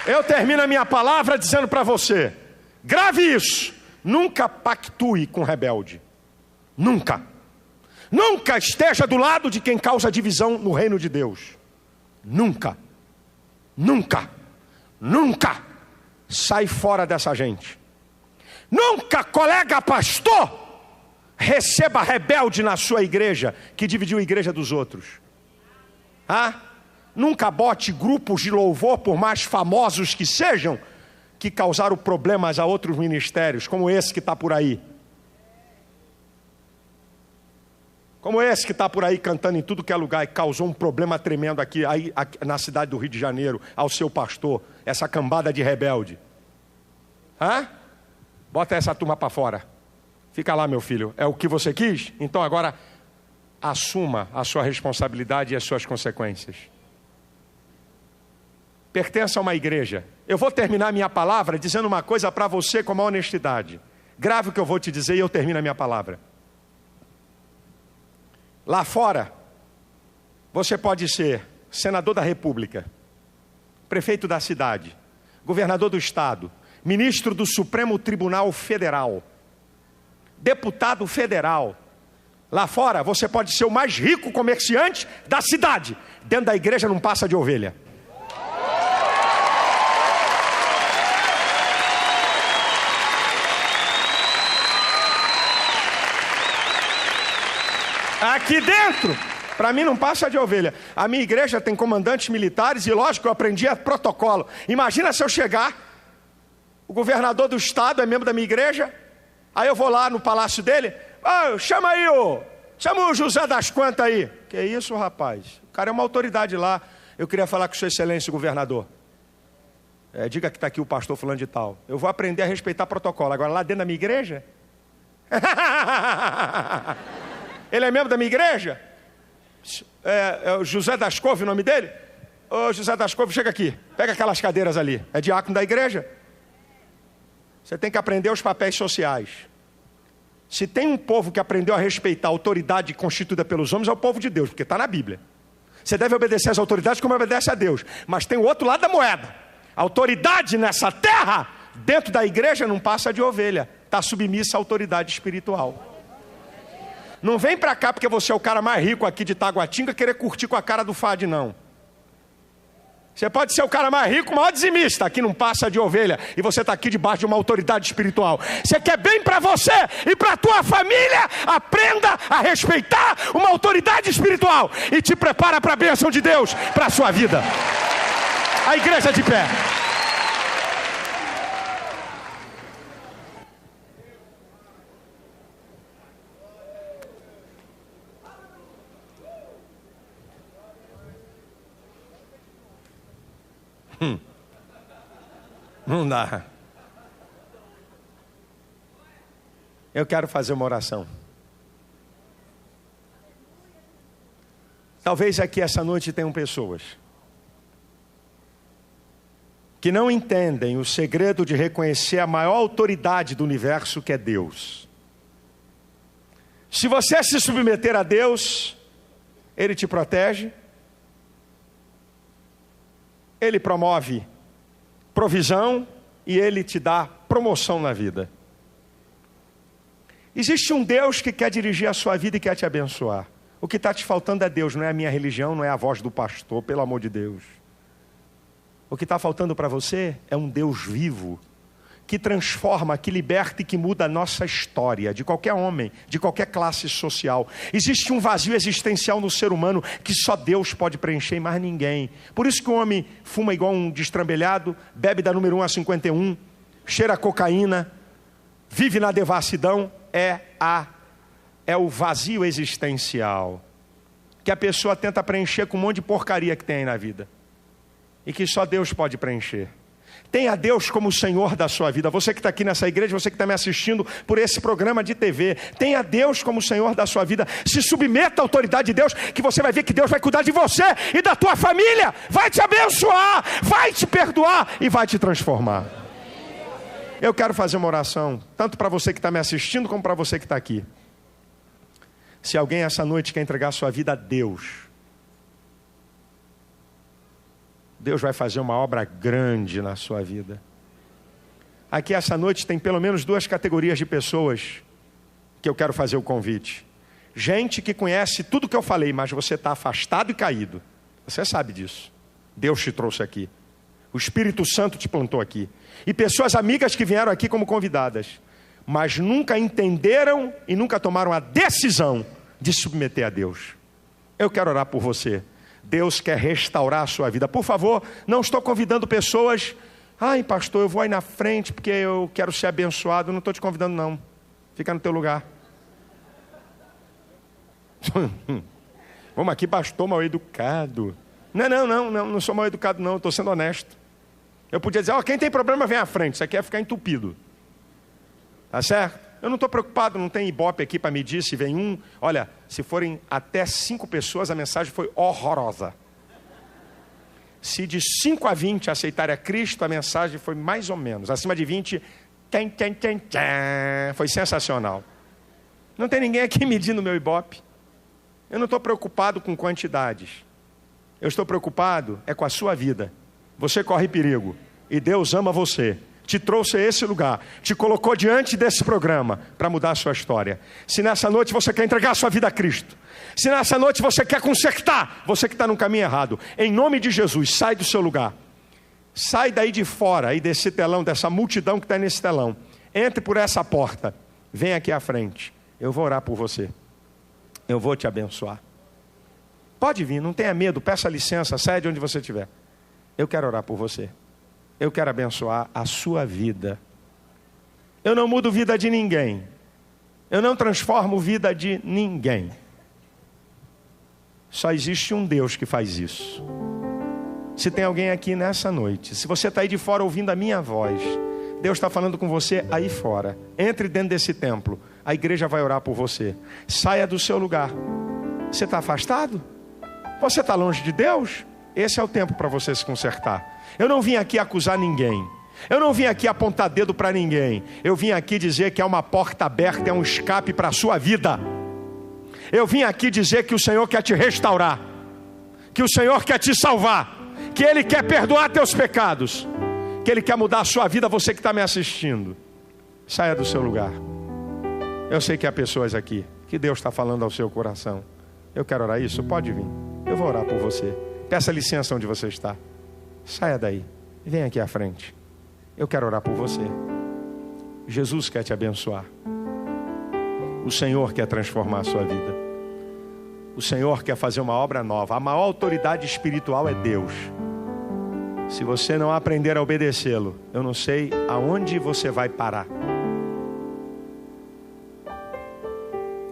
Eu termino a minha palavra dizendo para você, grave isso, nunca pactue com rebelde. Nunca. Nunca esteja do lado de quem causa divisão no reino de Deus. Nunca. Nunca. Nunca. sai fora dessa gente. Nunca, colega pastor, receba rebelde na sua igreja, que dividiu a igreja dos outros. Nunca bote grupos de louvor, por mais famosos que sejam, que causaram problemas a outros ministérios, como esse que está por aí. Como esse que está por aí cantando em tudo que é lugar e causou um problema tremendo aqui na cidade do Rio de Janeiro, ao seu pastor, essa cambada de rebelde. Bota essa turma para fora. Fica lá, meu filho. É o que você quis? Então agora assuma a sua responsabilidade e as suas consequências. Pertença a uma igreja. Eu vou terminar minha palavra dizendo uma coisa para você com maior honestidade. Grave o que eu vou te dizer e eu termino a minha palavra. Lá fora, você pode ser senador da República, prefeito da cidade, governador do estado, ministro do Supremo Tribunal Federal, deputado federal. Lá fora, você pode ser o mais rico comerciante da cidade. Dentro da igreja não passa de ovelha. Aqui dentro, para mim não passa de ovelha. A minha igreja tem comandantes militares e lógico, eu aprendi a protocolo. Imagina se eu chegar, o governador do estado é membro da minha igreja, aí eu vou lá no palácio dele, chama aí chama o José das Quantas aí. Que isso, rapaz? O cara é uma autoridade lá. Eu queria falar com sua excelência, governador. Diga que está aqui o pastor fulano de tal. Eu vou aprender a respeitar protocolo. Agora lá dentro da minha igreja... Ele é membro da minha igreja? É o José das Couve o nome dele? Ô José das Couve, chega aqui. Pega aquelas cadeiras ali. É diácono da igreja. Você tem que aprender os papéis sociais. Se tem um povo que aprendeu a respeitar a autoridade constituída pelos homens, é o povo de Deus, porque está na Bíblia. Você deve obedecer às autoridades como obedece a Deus. Mas tem o outro lado da moeda. A autoridade nessa terra, dentro da igreja, não passa de ovelha. Está submissa à autoridade espiritual. Não vem para cá porque você é o cara mais rico aqui de Taguatinga querer curtir com a cara do Fad, não. Você pode ser o cara mais rico, o maior dizimista, aqui não passa de ovelha, e você está aqui debaixo de uma autoridade espiritual. Você quer bem para você e para a tua família, aprenda a respeitar uma autoridade espiritual e te prepara para a bênção de Deus, para a sua vida. A igreja de pé. Não dá. Eu quero fazer uma oração. Talvez aqui essa noite tenham pessoas que não entendem o segredo de reconhecer a maior autoridade do universo, que é Deus. Se você se submeter a Deus, Ele te protege, Ele promove provisão e Ele te dá promoção na vida. Existe um Deus que quer dirigir a sua vida e quer te abençoar. O que está te faltando é Deus, não é a minha religião, não é a voz do pastor, pelo amor de Deus. O que está faltando para você é um Deus vivo, que transforma, que liberta e que muda a nossa história, de qualquer homem, de qualquer classe social. Existe um vazio existencial no ser humano que só Deus pode preencher e mais ninguém. Por isso que o homem fuma igual um destrambelhado, bebe da número 1 a 51, cheira cocaína, vive na devassidão. É o vazio existencial que a pessoa tenta preencher com um monte de porcaria que tem aí na vida e que só Deus pode preencher. Tenha Deus como o Senhor da sua vida. Você que está aqui nessa igreja, você que está me assistindo por esse programa de TV, tenha Deus como o Senhor da sua vida. Se submeta à autoridade de Deus, que você vai ver que Deus vai cuidar de você e da tua família, vai te abençoar, vai te perdoar e vai te transformar. Eu quero fazer uma oração, tanto para você que está me assistindo, como para você que está aqui. Se alguém essa noite quer entregar a sua vida a Deus, Deus vai fazer uma obra grande na sua vida. Aqui essa noite tem pelo menos 2 categorias de pessoas que eu quero fazer o convite. Gente que conhece tudo que eu falei, mas você está afastado e caído. Você sabe disso. Deus te trouxe aqui. O Espírito Santo te plantou aqui. E pessoas amigas que vieram aqui como convidadas, mas nunca entenderam e nunca tomaram a decisão de submeter a Deus. Eu quero orar por você. Deus quer restaurar a sua vida. Por favor, não estou convidando pessoas. Ai, pastor, eu vou aí na frente porque eu quero ser abençoado. Não estou te convidando, não. Fica no teu lugar. Vamos aqui, pastor mal educado. Não sou mal educado, não. Estou sendo honesto. Eu podia dizer, quem tem problema vem à frente. Isso aqui é ficar entupido. Tá certo? Eu não estou preocupado, não tem ibope aqui para medir se vem um. Olha, se forem até 5 pessoas, a mensagem foi horrorosa. Se de 5 a 20 aceitarem a Cristo, a mensagem foi mais ou menos. Acima de 20, foi sensacional. Não tem ninguém aqui medindo o meu ibope. Eu não estou preocupado com quantidades. Eu estou preocupado com a sua vida. Você corre perigo. E Deus ama você. Te trouxe a esse lugar, te colocou diante desse programa para mudar a sua história. Se nessa noite você quer entregar a sua vida a Cristo, se nessa noite você quer consertar, você que está no caminho errado, em nome de Jesus, sai do seu lugar. Sai daí de fora, aí desse telão, dessa multidão que está nesse telão. Entre por essa porta, vem aqui à frente. Eu vou orar por você. Eu vou te abençoar. Pode vir, não tenha medo, peça licença, saia de onde você estiver. Eu quero orar por você. Eu quero abençoar a sua vida. Eu não mudo vida de ninguém. Eu não transformo vida de ninguém. Só existe um Deus que faz isso. Se tem alguém aqui nessa noite, se você está aí de fora ouvindo a minha voz, Deus está falando com você aí fora. Entre dentro desse templo. A igreja vai orar por você. Saia do seu lugar. Você está afastado? Você está longe de Deus? Esse é o tempo para você se consertar. Eu não vim aqui acusar ninguém. Eu não vim aqui apontar dedo para ninguém. Eu vim aqui dizer que é uma porta aberta, é um escape para a sua vida. Eu vim aqui dizer que o Senhor quer te restaurar, que o Senhor quer te salvar, que Ele quer perdoar teus pecados, que Ele quer mudar a sua vida. Você que está me assistindo, saia do seu lugar. Eu sei que há pessoas aqui que Deus está falando ao seu coração. Eu quero orar isso? Pode vir. Eu vou orar por você. Peça licença onde você está. Saia daí, vem aqui à frente. Eu quero orar por você. Jesus quer te abençoar. O Senhor quer transformar a sua vida. O Senhor quer fazer uma obra nova. A maior autoridade espiritual é Deus. Se você não aprender a obedecê-lo, eu não sei aonde você vai parar.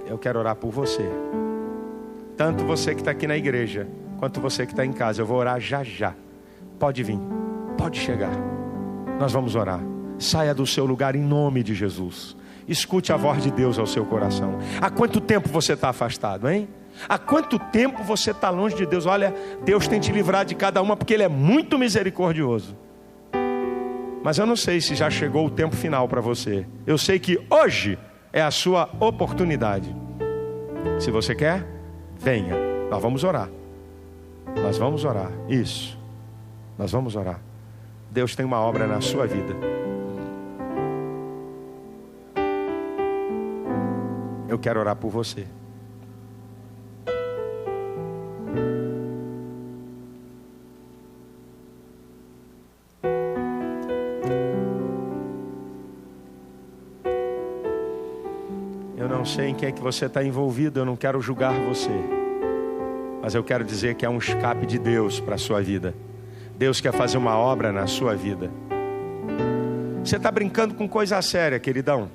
Eu quero orar por você. Tanto você que está aqui na igreja, quanto você que está em casa. Eu vou orar já já. Pode vir, pode chegar. Nós vamos orar. Saia do seu lugar em nome de Jesus. Escute a voz de Deus ao seu coração. Há quanto tempo você está afastado, hein? Há quanto tempo você está longe de Deus? Olha, Deus tem te livrado de cada uma porque Ele é muito misericordioso. Mas eu não sei se já chegou o tempo final para você. Eu sei que hoje é a sua oportunidade. Se você quer, venha. Nós vamos orar. Nós vamos orar. Isso. Nós vamos orar. Deus tem uma obra na sua vida. Eu quero orar por você. Eu não sei em quem é que você está envolvido. Eu não quero julgar você. Mas eu quero dizer que é um escape de Deus para a sua vida. Deus quer fazer uma obra na sua vida. Você está brincando com coisa séria, queridão.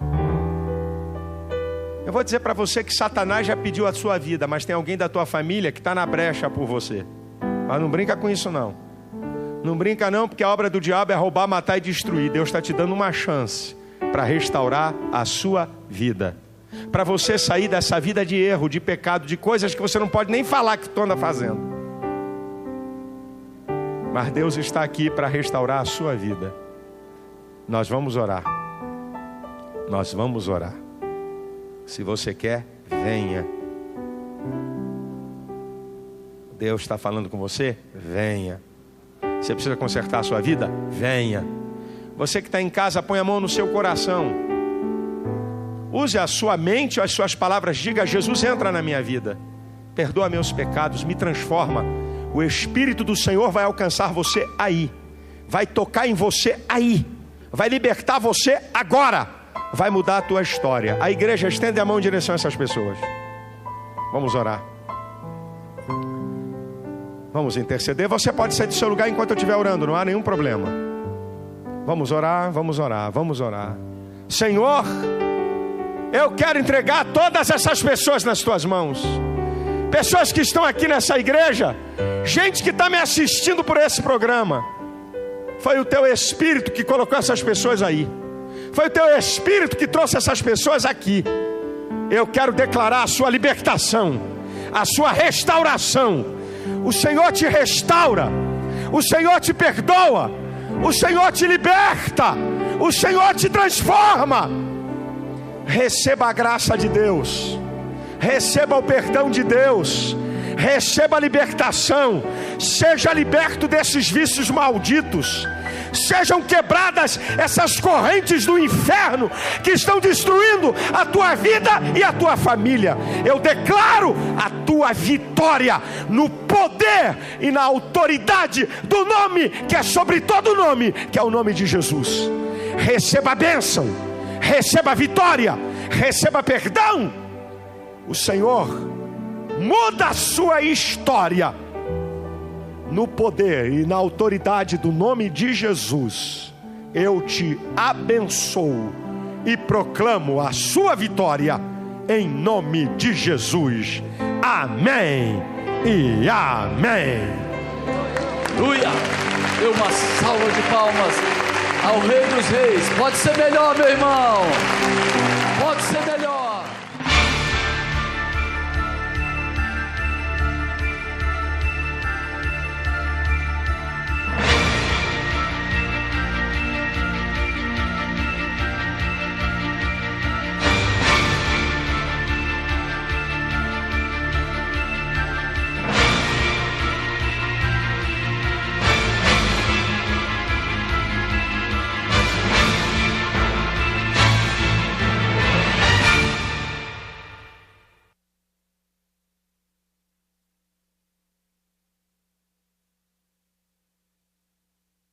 Eu vou dizer para você que Satanás já pediu a sua vida, mas tem alguém da tua família que está na brecha por você. Mas não brinca com isso não. Não brinca não, porque a obra do diabo é roubar, matar e destruir. Deus está te dando uma chance para restaurar a sua vida. Para você sair dessa vida de erro, de pecado, de coisas que você não pode nem falar que tu anda fazendo. Mas Deus está aqui para restaurar a sua vida. Nós vamos orar. Nós vamos orar. Se você quer, venha. Deus está falando com você? Venha. Você precisa consertar a sua vida? Venha. Você que está em casa, põe a mão no seu coração. Use a sua mente, as suas palavras. Diga: Jesus, entra na minha vida. Perdoa meus pecados, me transforma. O Espírito do Senhor vai alcançar você aí. vai tocar em você aí, vai libertar você agora, vai mudar a tua história. A igreja estende a mão em direção a essas pessoas. Vamos orar. Vamos interceder. Você pode sair do seu lugar enquanto eu estiver orando, não há nenhum problema. Vamos orar, vamos orar, vamos orar. Senhor, eu quero entregar todas essas pessoas nas tuas mãos. Pessoas que estão aqui nessa igreja, gente que está me assistindo por esse programa. Foi o teu Espírito que colocou essas pessoas aí. Foi o teu Espírito que trouxe essas pessoas aqui. Eu quero declarar a sua libertação, a sua restauração. O Senhor te restaura, o Senhor te perdoa, o Senhor te liberta, o Senhor te transforma. Receba a graça de Deus, receba o perdão de Deus, receba a libertação. Seja liberto desses vícios malditos. Sejam quebradas essas correntes do inferno que estão destruindo a tua vida e a tua família. Eu declaro a tua vitória no poder e na autoridade do nome que é sobre todo nome, que é o nome de Jesus. Receba a bênção, receba a vitória, receba perdão. O Senhor muda a sua história no poder e na autoridade do nome de Jesus. Eu te abençoo e proclamo a sua vitória em nome de Jesus. Amém e amém.
Aleluia! Dê uma salva de palmas ao Rei dos Reis. Pode ser melhor, meu irmão.